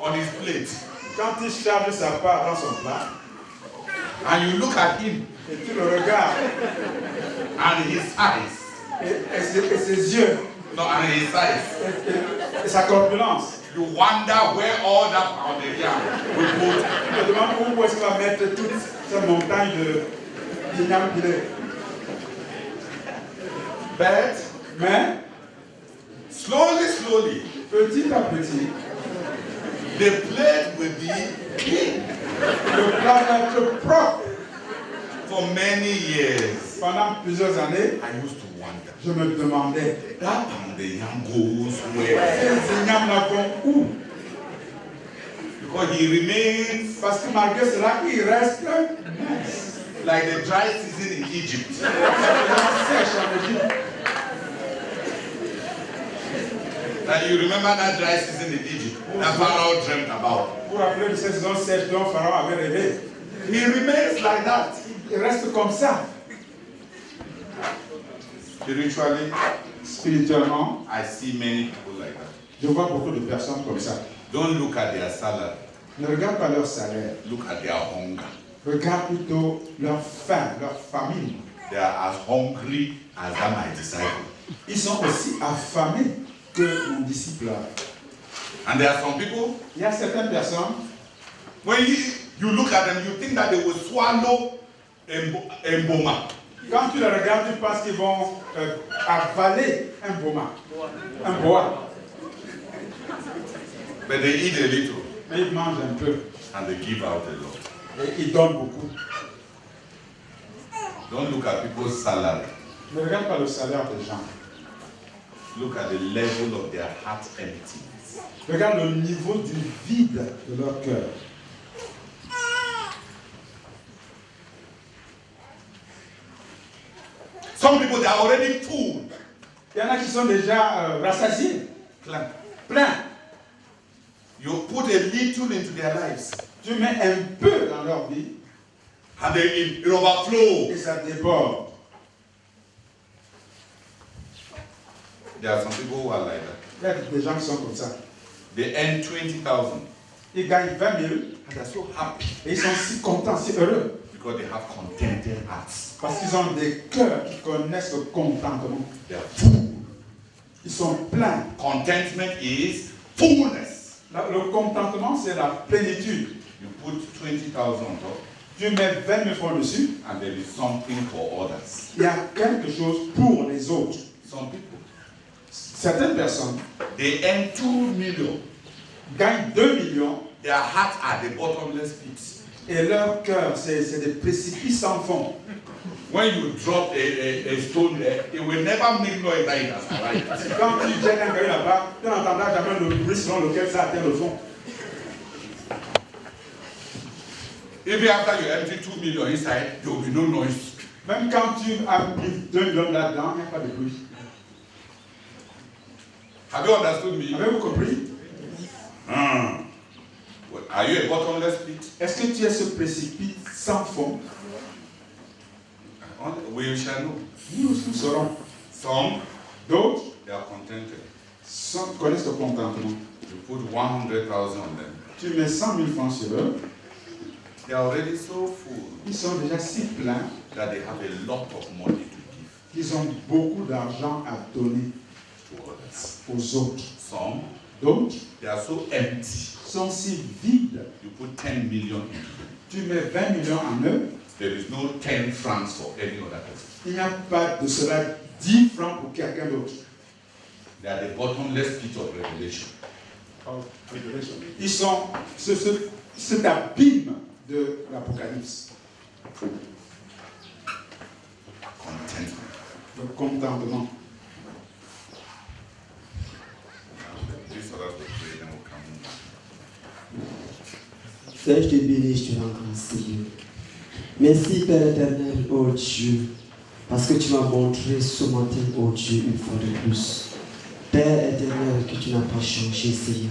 S1: on his plate,
S2: Quand il charge sa part dans son plat,
S1: and you look at him
S2: et tu le regardes,
S1: and his eyes,
S2: et ses yeux,
S1: no, and his eyes,
S2: et sa corpulence,
S1: you wonder where all that pound yam will go.
S2: tu te demandes où est-ce qu'il va mettre toute cette montagne d'igname pilé. Mais,
S1: Slowly,
S2: petit à petit,
S1: the plate will be clean.
S2: le plat va être propre.
S1: For many years,
S2: Pendant plusieurs années,
S1: I used to wonder,
S2: je me demandais,
S1: that pound yam goes where?
S2: ces ignames-là vont où?
S1: Because he remains
S2: Parce que malgré cela, il reste mince.
S1: like the dry season in Egypt.
S2: Sèche en Égypte.
S1: And you remember that dry season in Egypt that Pharaoh dreamt about.
S2: Pour rappeler de cette saison sèche dont Pharaon avait rêvé.
S1: He remains like that.
S2: Il reste comme ça.
S1: Spiritually,
S2: Spirituellement,
S1: I see many people like that.
S2: je vois beaucoup de personnes comme ça.
S1: Don't look at their salary,
S2: Ne regarde pas leur salaire.
S1: look at their hunger.
S2: Regarde plutôt leur faim, leur famine.
S1: They are as hungry as my disciple.
S2: Ils sont aussi affamés que mon disciple.
S1: And there are some people,
S2: Il y a certaines personnes,
S1: when you look at them, you think that they will swallow a boma.
S2: quand tu les regardes, tu penses qu'ils vont avaler un boma, un boa.
S1: But they eat a little
S2: Mais ils mangent un peu
S1: and they give out a lot.
S2: et ils donnent beaucoup.
S1: Don't look at people's salary.
S2: Ne regarde pas le salaire des gens.
S1: Look at the level of their heart emptiness.
S2: Regarde le niveau du vide de leur cœur.
S1: Some people, they are already full.
S2: Il y en a qui sont déjà rassasiés, pleins.
S1: You put a little into their lives
S2: Tu mets un peu dans leur vie
S1: and it overflows.
S2: et ça déborde.
S1: There are some people who are like that.
S2: Il y a des gens qui sont comme ça.
S1: They earn 20,000
S2: Ils gagnent 20 000
S1: and they're so happy
S2: et ils sont si contents, si heureux.
S1: because they have contented hearts.
S2: Parce qu'ils ont des cœurs qui connaissent le contentement.
S1: They are full.
S2: Ils sont pleins.
S1: Contentment is fullness.
S2: Le contentement, c'est la plénitude.
S1: You put 20,000 on top
S2: Tu mets 20 000 francs dessus,
S1: and there is something for others.
S2: il y a quelque chose pour les autres.
S1: Some people,
S2: Certaines personnes
S1: they earn 2 million.
S2: gagnent 2 millions
S1: Their hearts are the bottomless pits.
S2: et leur cœur, c'est des précipices sans fond.
S1: When you drop a stone there, it will never make noise like it has arrived.
S2: Quand tu jettes un caillou là-bas, tu n'entendras jamais le bruit selon lequel ça atteint le fond.
S1: Even after you empty 2 million inside, there will be no noise.
S2: Même quand tu as mis 2 millions là-dedans, il n'y a pas de bruit.
S1: Have you understood me?
S2: Avez-vous compris?
S1: Well, are you a bottomless pit?
S2: Est-ce que tu es ce précipice sans fond?
S1: We shall know.
S2: Nous saurons.
S1: Some,
S2: D'autres
S1: they are contented.
S2: connaissent le contentement.
S1: You put 100,000 on them.
S2: Tu mets 100 000 francs sur eux,
S1: They are already so full
S2: ils sont déjà si pleins
S1: that they have a lot of money to give
S2: qu'ils ont beaucoup d'argent à donner
S1: to others.
S2: aux autres.
S1: Some,
S2: D'autres
S1: they are so empty.
S2: sont si vides.
S1: You put 10 million into them.
S2: Tu mets 20 millions en eux,
S1: There is no 10 francs for any other person.
S2: il n'y a pas de cela 10 francs pour quelqu'un d'autre.
S1: They are the bottomless pit of revelation.
S2: Ils sont cet abîme de l'Apocalypse,
S1: Contentment.
S2: le contentement.
S1: These others will pray, then we'll come.
S5: Seigneur, je te bénis, je te rends grâce, Seigneur. Merci, Père éternel, oh Dieu, parce que tu m'as montré ce matin, oh Dieu, une fois de plus. Père éternel, que tu n'as pas changé, Seigneur.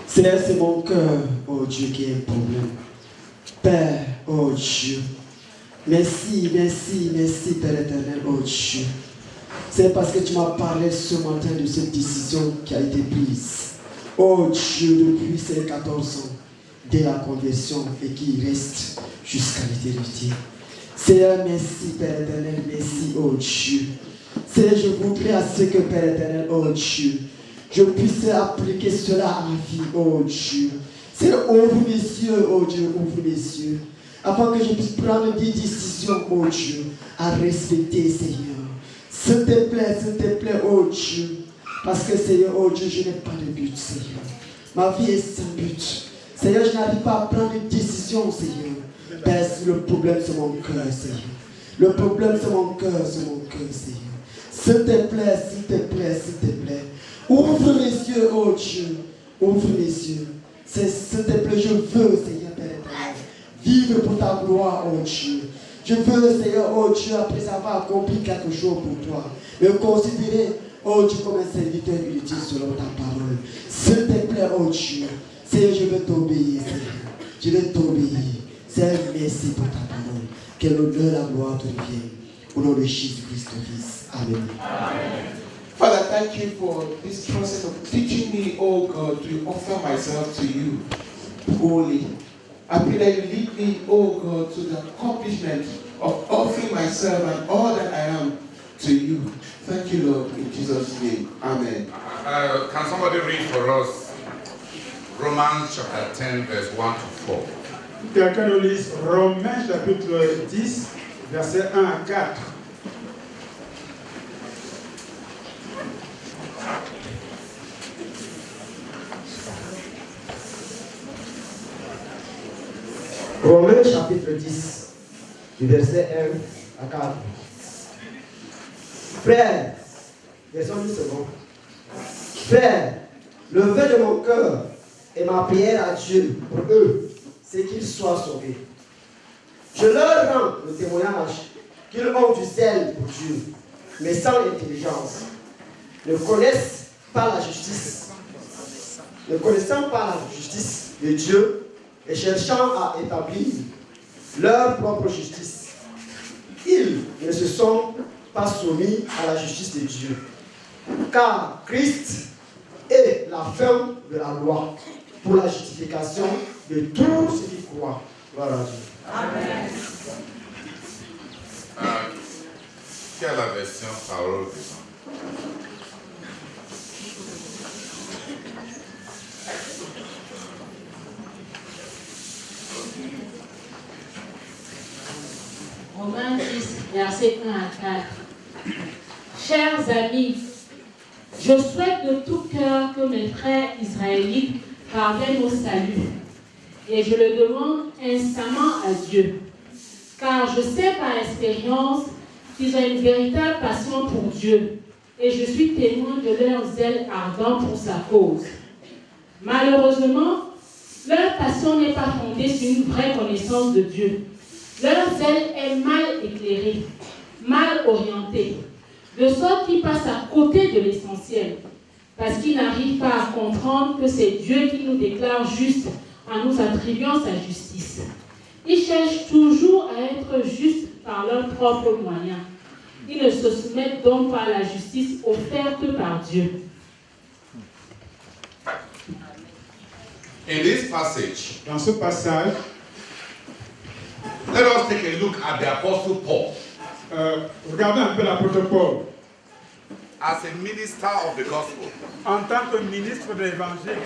S5: Seigneur, c'est mon cœur, oh Dieu, qui a un problème. Père, oh Dieu, merci, merci, merci, Père éternel, oh Dieu. C'est parce que tu m'as parlé ce matin de cette décision qui a été prise. Oh Dieu, depuis ces 14 ans, dès la conversion et qui reste jusqu'à l'éternité. Seigneur, merci, Père éternel, merci, oh Dieu. Seigneur, je voudrais à ce que, Père éternel, oh Dieu, je puisse appliquer cela à ma vie, oh Dieu. Seigneur, ouvre mes yeux, oh Dieu, ouvre mes yeux, afin que je puisse prendre des décisions, oh Dieu, à respecter, Seigneur. S'il te plaît, oh Dieu, parce que, Seigneur, oh Dieu, je n'ai pas de but, Seigneur. Ma vie est sans but. Seigneur, je n'arrive pas à prendre une décision, Seigneur. Père, le problème, c'est mon cœur, Seigneur. Le problème, c'est mon cœur, Seigneur. S'il te plaît, s'il te plaît, s'il te plaît. Ouvre mes yeux, oh Dieu. Ouvre mes yeux. S'il te plaît, je veux, Seigneur, Père éternel, vivre pour ta gloire, oh Dieu. Je veux, Seigneur, oh Dieu, après avoir accompli quelque chose pour toi, me considérer, oh Dieu, comme un serviteur utile selon ta parole. S'il te plaît, oh Dieu. Seigneur, je veux t'obéir, Seigneur. Je veux t'obéir. Seigneur, merci pour ta parole. Que l'honneur et la gloire te reviennent. Au nom de Jésus-Christ, ton Fils. Amen.
S6: Amen. Father, thank you for this process of teaching me, oh God, to offer myself to you wholly. I pray that you lead me, oh God, to the accomplishment of offering myself and all that I am to you. Thank you, Lord, in Jesus' name. Amen.
S1: Can somebody read for us Romans chapter 10, verse 1 to 4.
S2: Quelqu'un nous lise Romains chapitre 10, versets 1 à 4.
S5: Romains chapitre 10, du verset 1 à 4. Frère, laissons une seconde. Frère, le vœu de mon cœur et ma prière à Dieu pour eux, c'est qu'ils soient sauvés. Je leur rends le témoignage qu'ils ont du zèle pour Dieu, mais sans intelligence, ne connaissent pas la justice, ne connaissant pas la justice de Dieu et cherchant à établir leur propre justice. Ils ne se sont pas soumis à la justice de Dieu, car Christ est la fin de la loi pour la justification de tous ceux qui croient. Gloire à Dieu.
S1: Amen. Quelle est la version parole vivante?
S7: Romains 10, versets 1 à 4. Chers amis, je souhaite de tout cœur que mes frères israélites parviennent au salut. Et je le demande instamment à Dieu. Car je sais par expérience qu'ils ont une véritable passion pour Dieu. Et je suis témoin de leur zèle ardent pour sa cause. Malheureusement, leur passion n'est pas fondée sur une vraie connaissance de Dieu. Leur zèle est mal éclairé, mal orienté, de sorte qu'ils passent à côté de l'essentiel, parce qu'ils n'arrivent pas à comprendre que c'est Dieu qui nous déclare justes en nous attribuant sa justice. Ils cherchent toujours à être justes par leurs propres moyens. Ils ne se soumettent donc pas à la justice offerte par Dieu.
S1: In this passage,
S2: Dans ce passage,
S1: let us take a look at the Apostle Paul
S2: regardez un peu l'apôtre Paul.
S1: as a minister of the gospel.
S2: En tant que ministre de l'Évangile,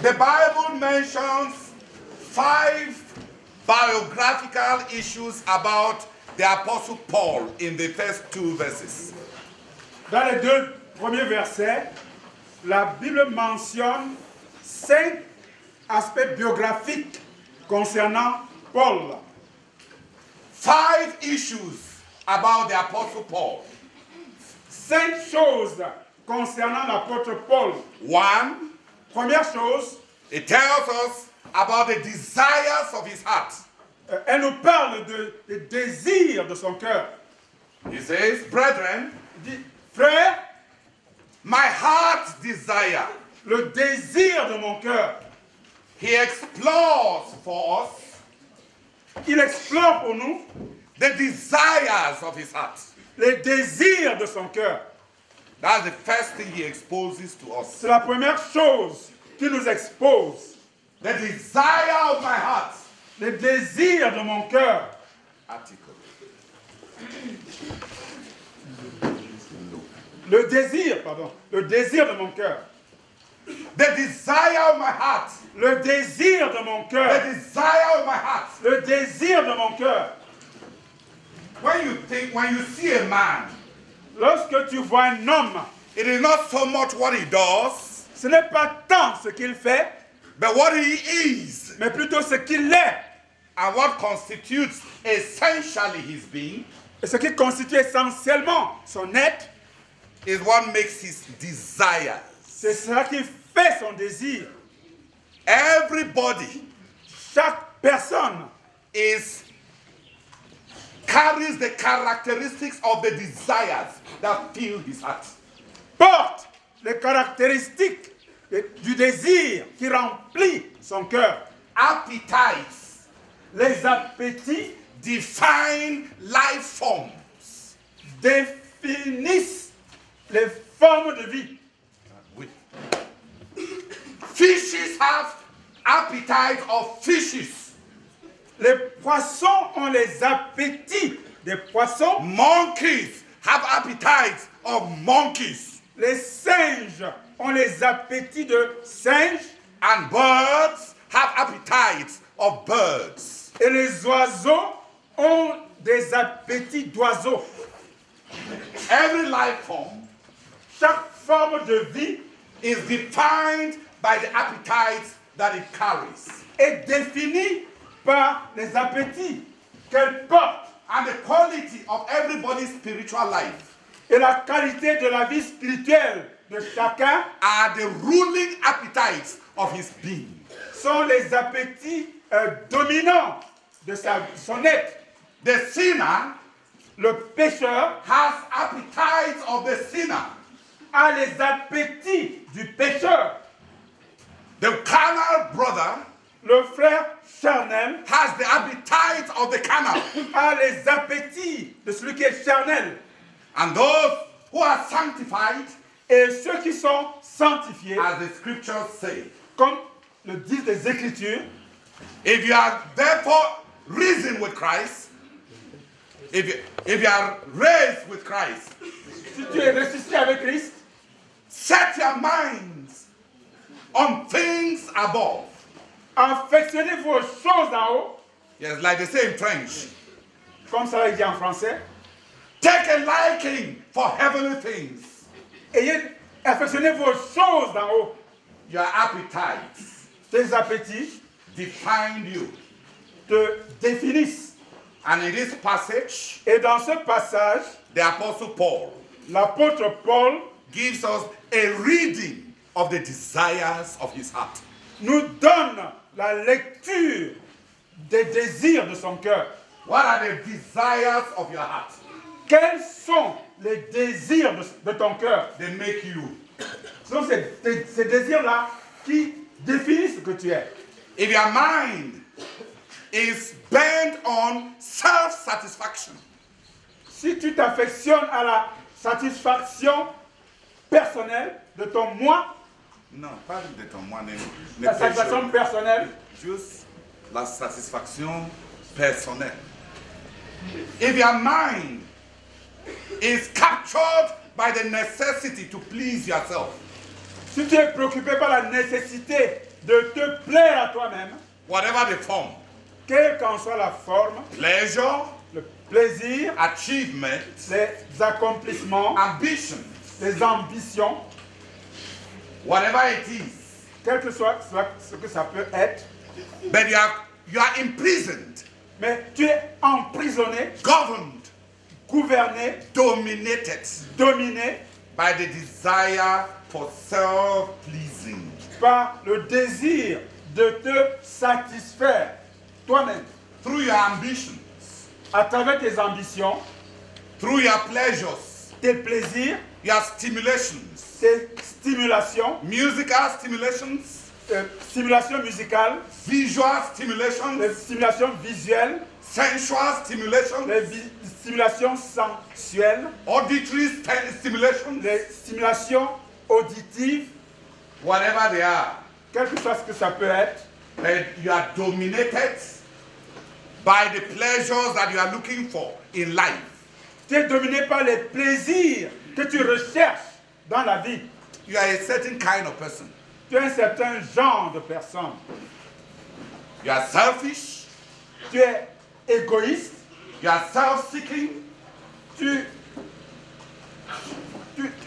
S1: The Bible mentions 5 biographical issues about the Apostle Paul in the first 2 verses.
S2: dans les 2 premiers versets, la Bible mentionne 5 aspects biographiques concernant Paul.
S1: 5 issues about the Apostle Paul.
S2: 5 choses concernant l'apôtre Paul.
S1: 1,
S2: Première chose,
S1: it tells us about the desires of his heart.
S2: elle nous parle des désirs de son cœur.
S1: He says, brethren,
S2: Il dit, frère,
S1: my heart's desire.
S2: le désir de mon cœur,
S1: He explores for us
S2: il explore pour nous
S1: the desires of his heart.
S2: les désirs de son cœur.
S1: That's the first thing he exposes to us.
S2: C'est la première chose qu'il nous expose.
S1: The desire of my heart.
S2: Les désirs de mon cœur.
S1: Article.
S2: Le désir de mon cœur.
S1: The desire of my heart.
S2: Le désir de mon cœur.
S1: The desire of my heart.
S2: Le désir de mon cœur.
S1: When you see a man,
S2: Lorsque tu vois un homme,
S1: it is not so much what he does,
S2: ce n'est pas tant ce qu'il fait,
S1: but what he is,
S2: mais plutôt ce qu'il est.
S1: and what constitutes essentially his being,
S2: Et ce qui constitue essentiellement son être,
S1: is what makes his desires.
S2: c'est ça qui fait son désir.
S1: Everybody
S2: Chaque personne
S1: carries the characteristics of the desires that fill his heart.
S2: porte les caractéristiques du désir qui remplit son cœur.
S1: Appetites
S2: Les appétits
S1: define life forms.
S2: définissent les formes de vie.
S1: Fishes have appetite of fishes.
S2: Les poissons ont les appétits des poissons.
S1: Monkeys have appetites of monkeys.
S2: Les singes ont les appétits de singes.
S1: And birds have appetites of birds.
S2: Et les oiseaux ont des appétits d'oiseaux.
S1: Every life form
S2: Chaque forme de vie
S1: is defined by the appetites that it carries.
S2: est définie par les appétits qu'elle porte.
S1: And the quality of everybody's spiritual life
S2: Et la qualité de la vie spirituelle de chacun
S1: are the ruling appetites of his being.
S2: sont les appétits dominants de son être.
S1: The sinner
S2: Le pécheur
S1: has appetites of the sinner.
S2: a les appétits du pécheur.
S1: The carnal brother
S2: Le frère charnel
S1: has the appetite of the carnal.
S2: a les appétits de celui qui est charnel.
S1: And those who are sanctified,
S2: Et ceux qui sont sanctifiés,
S1: as the scriptures say,
S2: comme le disent les Écritures,
S1: if you are therefore risen with Christ, if you are raised with Christ,
S2: si tu es ressuscité avec Christ,
S1: set your minds on things above.
S2: affectionnez vos choses en haut,
S1: Yes, like they say in French.
S2: comme ça est dit en français.
S1: Take a liking for heavenly things.
S2: Affectionnez vos choses en haut.
S1: Your appetites
S2: Tes appétits
S1: define you.
S2: te définissent.
S1: And in this passage,
S2: Et dans ce passage,
S1: the Apostle Paul
S2: l'apôtre Paul
S1: gives us a reading of the desires of his heart.
S2: nous donne la lecture des désirs de son cœur.
S1: What are the desires of your heart?
S2: Quels sont les désirs de ton cœur?
S1: They make you.
S2: Ce sont ces désirs-là qui définissent ce que tu es.
S1: If your mind is bent on self-satisfaction,
S2: Si tu t'affectionnes à la satisfaction personnelle de ton moi,
S1: non, pas de ton moi-même,
S2: la satisfaction personnelle,
S1: juste la satisfaction personnelle. If your mind is captured by the necessity to please yourself,
S2: si tu es préoccupé par la nécessité de te plaire à toi-même,
S1: whatever the form,
S2: quelle qu'en soit la forme,
S1: pleasure,
S2: le plaisir,
S1: achievement,
S2: les accomplissements,
S1: ambition,
S2: les ambitions,
S1: whatever it is,
S2: quel que soit ce que ça peut être,
S1: but you are imprisoned,
S2: mais tu es emprisonné,
S1: governed,
S2: gouverné,
S1: dominated
S2: dominé
S1: by the desire for self-pleasing.
S2: par le désir de te satisfaire toi-même
S1: Through your ambitions,
S2: à travers tes ambitions,
S1: through your pleasures,
S2: tes plaisirs,
S1: your stimulations,
S2: tes stimulations,
S1: musical stimulations,
S2: stimulations musicales,
S1: visual stimulations,
S2: les stimulations visuelles,
S1: sensual stimulations,
S2: les stimulations sensuelles,
S1: auditory stimulations,
S2: les stimulations auditives,
S1: whatever they are,
S2: quel que soit ce que ça peut être,
S1: that you are dominated by the pleasures that you are looking for in life.
S2: tu es dominé par les plaisirs que tu recherches dans la vie.
S1: You are a certain kind of person.
S2: Tu es un certain genre de personne.
S1: You are selfish,
S2: Tu es égoïste,
S1: you are self-seeking,
S2: tu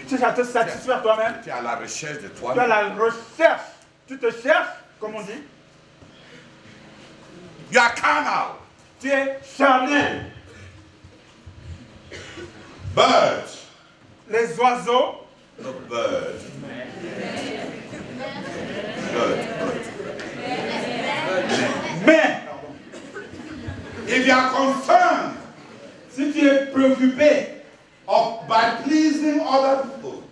S2: cherches à te satisfaire toi-même.
S1: tu es à la recherche de
S2: Tu as
S1: toi.
S2: la recherche, tu te cherches, comme on dit.
S1: You are carnal,
S2: Tu es charnel.
S1: birds,
S2: Les oiseaux,
S1: no bird. Bird.
S2: mais
S1: If you are concerned
S2: si tu es préoccupé
S1: by pleasing other people,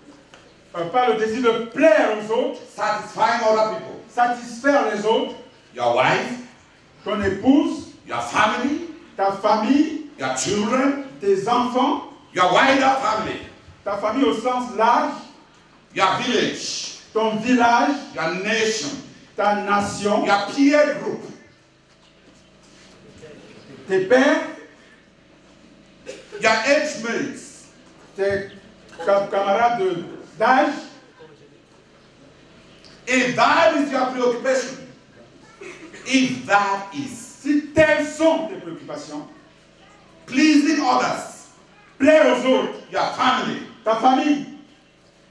S2: par le désir de plaire aux autres,
S1: satisfying other people,
S2: satisfaire les autres,
S1: your wife,
S2: ton épouse,
S1: your family,
S2: ta famille,
S1: your children,
S2: tes enfants,
S1: your wider family,
S2: ta famille au sens large,
S1: your village,
S2: ton village,
S1: your nation,
S2: ta nation,
S1: your peer group,
S2: tes pères,
S1: your age mates,
S2: tes camarades d'âge,
S1: If that is your preoccupation, if that is,
S2: Si telles sont tes préoccupations,
S1: pleasing others,
S2: plaire aux autres,
S1: your family,
S2: ta famille,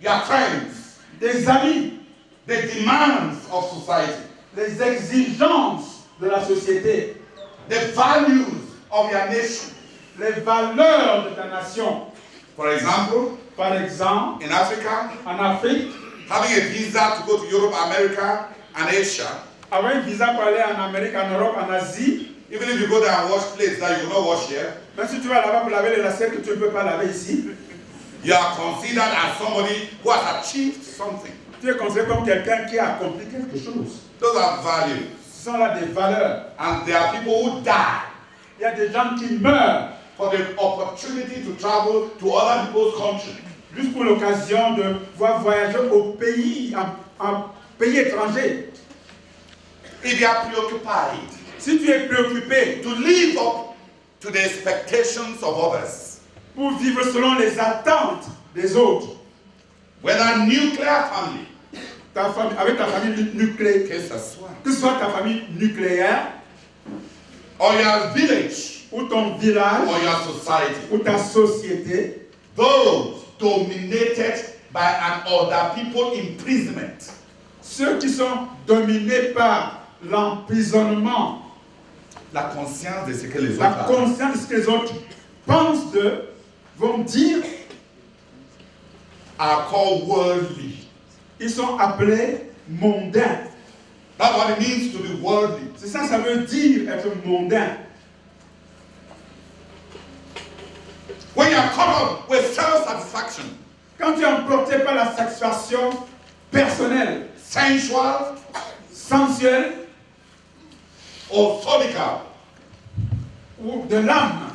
S1: your friends,
S2: tes amis,
S1: the demands of society,
S2: les exigences de la société,
S1: the values of your nation.
S2: les valeurs de ta nation.
S1: For example,
S2: Par exemple,
S1: in Africa,
S2: en Afrique,
S1: having a visa to go to Europe, America, and Asia,
S2: avoir un visa pour aller en Amérique, en Europe, en Asie,
S1: even if you go there and wash plates that you will not wash here,
S2: même si tu vas là-bas pour laver les assiettes que tu ne peux pas laver ici,
S1: you are considered as somebody who has achieved something.
S2: tu es considéré comme quelqu'un qui a accompli quelque chose.
S1: Those are values.
S2: Ce sont là des valeurs.
S1: And there are people who die
S2: Il y a des gens qui meurent
S1: for the opportunity to travel to other people's countries.
S2: juste pour l'occasion de pouvoir voyager au pays, en pays étranger.
S1: If you are preoccupied
S2: Si tu es préoccupé
S1: to live up to the expectations of others,
S2: pour vivre selon les attentes des autres,
S1: whether nuclear family,
S2: avec ta famille nucléaire,
S1: que ce soit,
S2: que ce soit ta famille nucléaire,
S1: or your village,
S2: ou ton village,
S1: or your society,
S2: ou ta société,
S1: those dominated by an other people imprisonment,
S2: ceux qui sont dominés par l'emprisonnement,
S1: la conscience de ce que les autres
S2: la
S1: ont.
S2: conscience de ce que les autres pensent d'eux, vont dire,
S1: Are called worldly.
S2: ils sont appelés mondains.
S1: That's what it means to be worldly.
S2: C'est ça, ça veut dire être mondain.
S1: When you are caught up with self-satisfaction,
S2: Quand tu es emporté par la satisfaction personnelle,
S1: sensual,
S2: sensuelle
S1: or physical,
S2: ou de l'âme,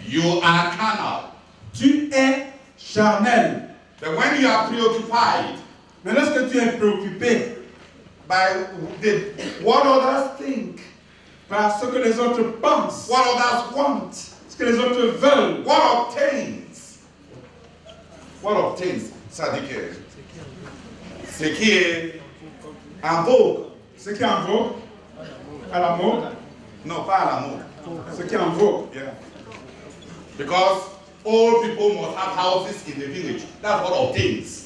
S1: you are carnal.
S2: tu es charnel.
S1: But when you are preoccupied
S2: Mais lorsque tu es préoccupé
S1: by what others think,
S2: par ce que les autres pensent,
S1: what others want,
S2: ce que les autres veulent,
S1: what obtains, ça dit que ce qui est en vogue,
S2: ce qui est en vogue, à la mode,
S1: non pas à la mode,
S2: ce qui est en vogue.
S1: yeah. Because all people must have houses in the village. That's what obtains.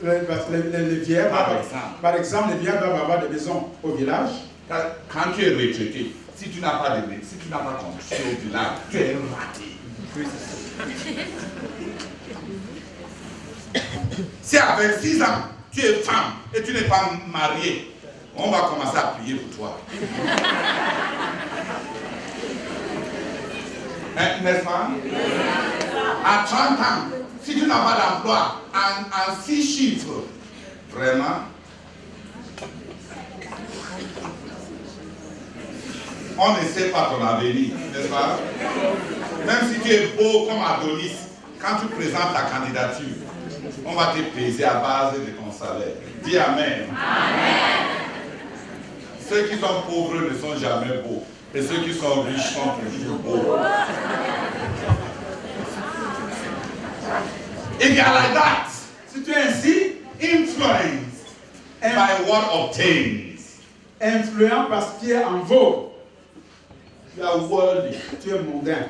S2: Les vieillards, par exemple, les vieillards doivent avoir des maisons au village.
S1: Quand tu es retraité, si tu n'as pas construit au village, tu es raté. Si à 26 ans, tu es femme et tu n'es pas mariée, on va commencer à prier pour toi. N'est-ce pas? À 30 ans, si tu n'as pas d'emploi, en 6 chiffres, vraiment, on ne sait pas ton avenir, n'est-ce pas? Même si tu es beau comme Adonis, quand tu présentes ta candidature, on va te payer à base de ton salaire. Dis Amen. Amen. Ceux qui sont pauvres ne sont jamais beaux. Et ceux qui sont riches sont toujours beaux. If you are like that,
S2: Si tu es ainsi,
S1: influenced by what obtains,
S2: influent par ce qui est en vogue,
S1: you are worldly.
S2: tu es mondain.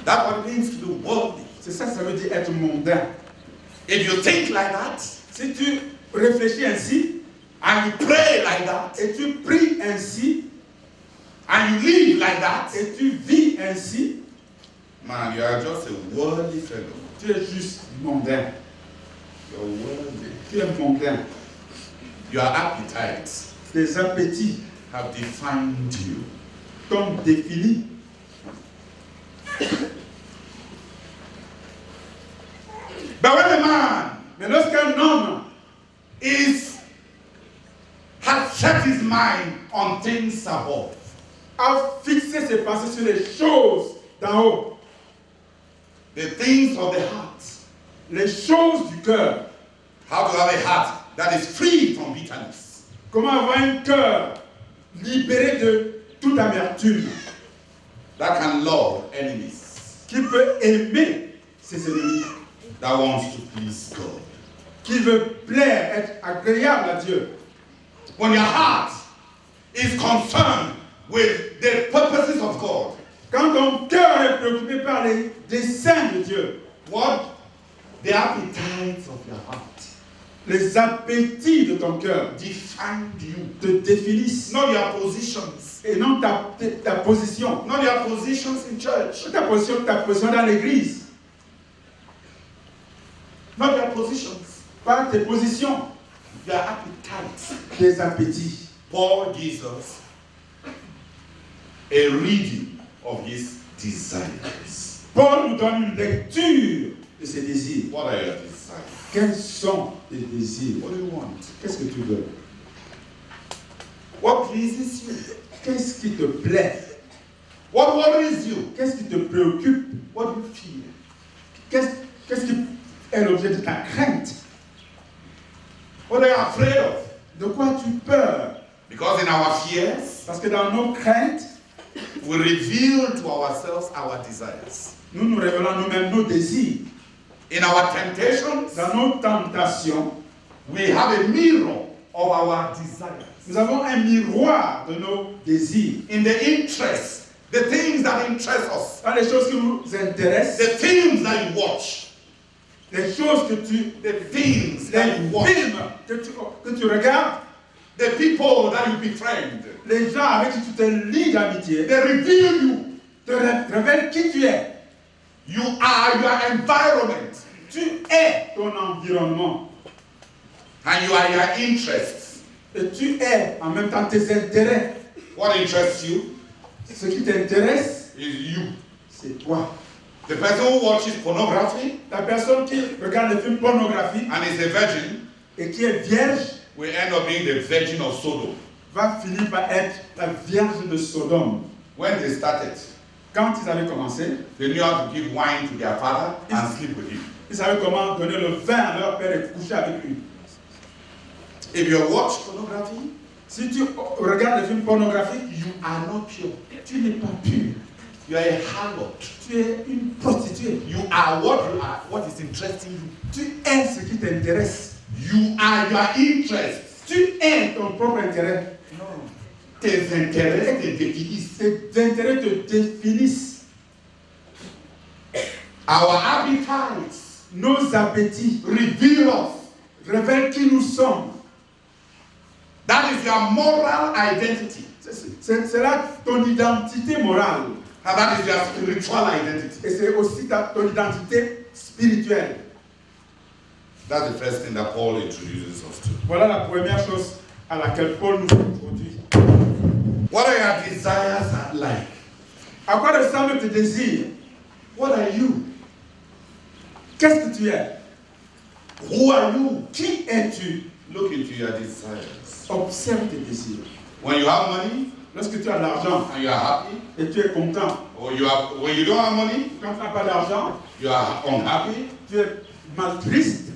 S1: That's what it means to be worldly.
S2: C'est ça, ça veut dire être mondain.
S1: If you think like that,
S2: Si tu réfléchis ainsi,
S1: and you pray like that,
S2: et tu pries ainsi,
S1: and you live like that,
S2: et tu vis ainsi,
S1: man, you are just a worldly fellow.
S2: tu es juste mondain.
S1: You are worldly.
S2: Tu es mondain.
S1: Your appetites
S2: Tes appétits
S1: have defined you.
S2: t'ont défini.
S1: But when a man
S2: Mais lorsqu'un homme
S1: has set his mind on things above,
S2: a fixé ses pensées sur les choses d'en haut,
S1: the things of the heart,
S2: les choses du cœur,
S1: how to have a heart that is free from bitterness,
S2: comment avoir un cœur libéré de toute amertume,
S1: that can love enemies,
S2: qui peut aimer ses ennemis,
S1: that wants to please God.
S2: qui veut plaire, être agréable à Dieu,
S1: when your heart is concerned with the purposes of God,
S2: quand ton cœur est préoccupé par les desseins de Dieu,
S1: what the appetites of your heart
S2: les appétits de ton cœur
S1: define you,
S2: te définissent,
S1: not your positions,
S2: et non ta position,
S1: not your positions in church,
S2: ta position dans l'église,
S1: not your positions,
S2: pas tes positions,
S1: your appetites.
S2: tes appétits.
S1: Paul gives us a reading of his desires.
S2: Paul nous donne une lecture de ses désirs.
S1: What are your desires?
S2: Quels sont tes désirs?
S1: What do you want?
S2: Qu'est-ce que tu veux?
S1: What pleases you?
S2: Qu'est-ce qui te plaît?
S1: What worries you?
S2: Qu'est-ce qui te préoccupe?
S1: What do you fear?
S2: Qu'est-ce qui est l'objet de ta crainte?
S1: What are you afraid of?
S2: De quoi as-tu peur?
S1: Because in our fears,
S2: Parce que dans nos craintes,
S1: we reveal to ourselves our desires.
S2: nous nous révélons nous-mêmes nos désirs.
S1: In our temptations,
S2: Dans nos tentations,
S1: we have a mirror of our desires.
S2: nous avons un miroir de nos désirs.
S1: In the interest, the things that interest us,
S2: Dans les choses qui nous intéressent,
S1: the films that you watch,
S2: les choses que tu,
S1: the things that
S2: les
S1: you watch,
S2: films que tu regardes,
S1: the people that you befriend,
S2: les gens avec qui tu te lis d'amitié,
S1: they reveal you.
S2: te révèlent qui tu es.
S1: You are your environment,
S2: Tu es ton environnement.
S1: and you are your interests.
S2: Et tu es en même temps tes intérêts.
S1: What interests you
S2: Ce qui t'intéresse,
S1: is you.
S2: c'est toi.
S1: The person who watches pornography
S2: La personne qui regarde les films pornographiques
S1: and is a virgin
S2: et qui est vierge
S1: will end up being the virgin of Sodom.
S2: va finir par être la vierge de Sodome.
S1: When they started,
S2: Quand ils avaient commencé,
S1: they knew how to give wine to their father and sleep with him.
S2: ils savaient comment donner le vin à leur père et coucher avec lui.
S1: If you watch pornography,
S2: Si tu regardes les films pornographiques,
S1: you are not pure.
S2: tu n'es pas pur.
S1: You are a harlot.
S2: Tu es une prostituée.
S1: You are what is interesting you.
S2: Tu es ce qui t'intéresse.
S1: You are your interests.
S2: Tu es ton propre intérêt.
S1: No. Tes intérêts te définissent.
S2: Tes intérêts te définissent.
S1: Our appetites
S2: Nos appétits
S1: reveal us.
S2: révèlent qui nous sommes.
S1: That is your moral identity.
S2: C'est là ton identité morale.
S1: And that is your spiritual identity.
S2: Et c'est aussi ton identité spirituelle.
S1: That's the first thing that Paul introduces us to.
S2: Voilà la première chose à laquelle Paul nous introduit.
S1: What are your desires like?
S2: À quoi ressemblent tes désirs?
S1: What are you?
S2: Qu'est-ce que tu es?
S1: Who are you?
S2: Qui es-tu?
S1: Look into your desires.
S2: Observe tes désirs.
S1: When you have money
S2: Lorsque tu as de l'argent
S1: and you are happy,
S2: et tu es content,
S1: or when you don't have money,
S2: quand tu n'as pas d'argent,
S1: you are unhappy,
S2: tu es mal triste,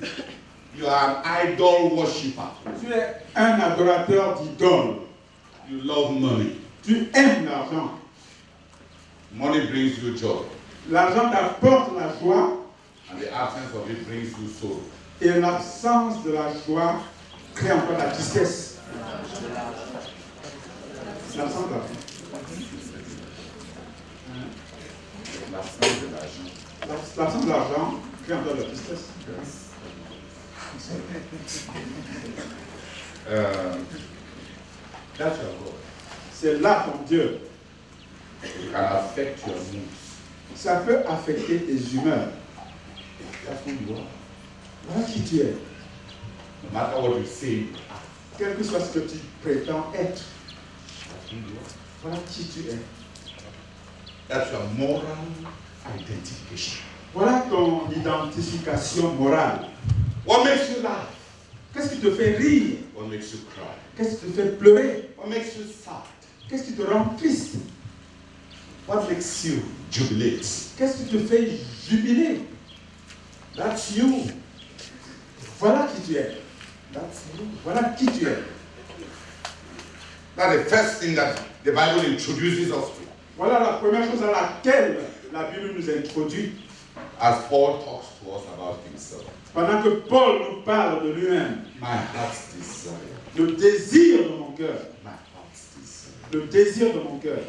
S1: you are an idol worshipper.
S2: tu es un adorateur d'idole,
S1: You love money.
S2: tu aimes l'argent.
S1: Money brings you joy,
S2: L'argent t'apporte la joie
S1: and the absence of it brings you sorrow.
S2: et l'absence de la joie crée encore la tristesse. L'absence de l'argent.
S1: L'absence de l'argent.
S2: L'absence de l'argent crée encore la tristesse.
S1: That's your God.
S2: C'est là ton Dieu.
S1: It can affect your moods.
S2: Ça peut affecter tes humeurs.
S1: That's who you are.
S2: Voilà qui tu es.
S1: No matter what you say,
S2: Quel que soit ce que tu prétends être,
S1: that's who you are.
S2: voilà qui tu es.
S1: That's your moral identification.
S2: Voilà ton identification morale.
S1: What makes you laugh?
S2: Qu'est-ce qui te fait rire?
S1: What makes you cry?
S2: Qu'est-ce qui te fait pleurer?
S1: What makes you sad?
S2: Qu'est-ce qui te rend triste?
S1: What makes you jubilate?
S2: Qu'est-ce qui te fait jubiler?
S1: That's you.
S2: Voilà qui tu es.
S1: That's you.
S2: Voilà qui tu es.
S1: That's the first thing that the Bible introduces us to.
S2: Voilà la première chose à laquelle la Bible nous introduit.
S1: as Paul talks to us about himself.
S2: Pendant que Paul nous parle de lui-même,
S1: My heart's desire.
S2: le désir de mon cœur,
S1: My heart's desire.
S2: le désir de mon cœur,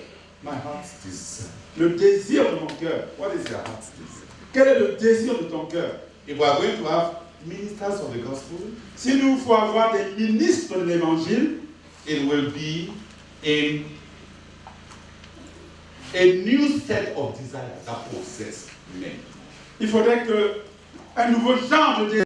S1: My heart's desire.
S2: le désir de mon cœur.
S1: What is your heart's desire?
S2: Quel est le désir de ton cœur?
S1: If we are going to have ministers of the gospel,
S2: Si nous faut avoir des ministres de l'évangile,
S1: it will be in a new set of desires that possess men.
S2: il faudrait que un nouveau genre de désir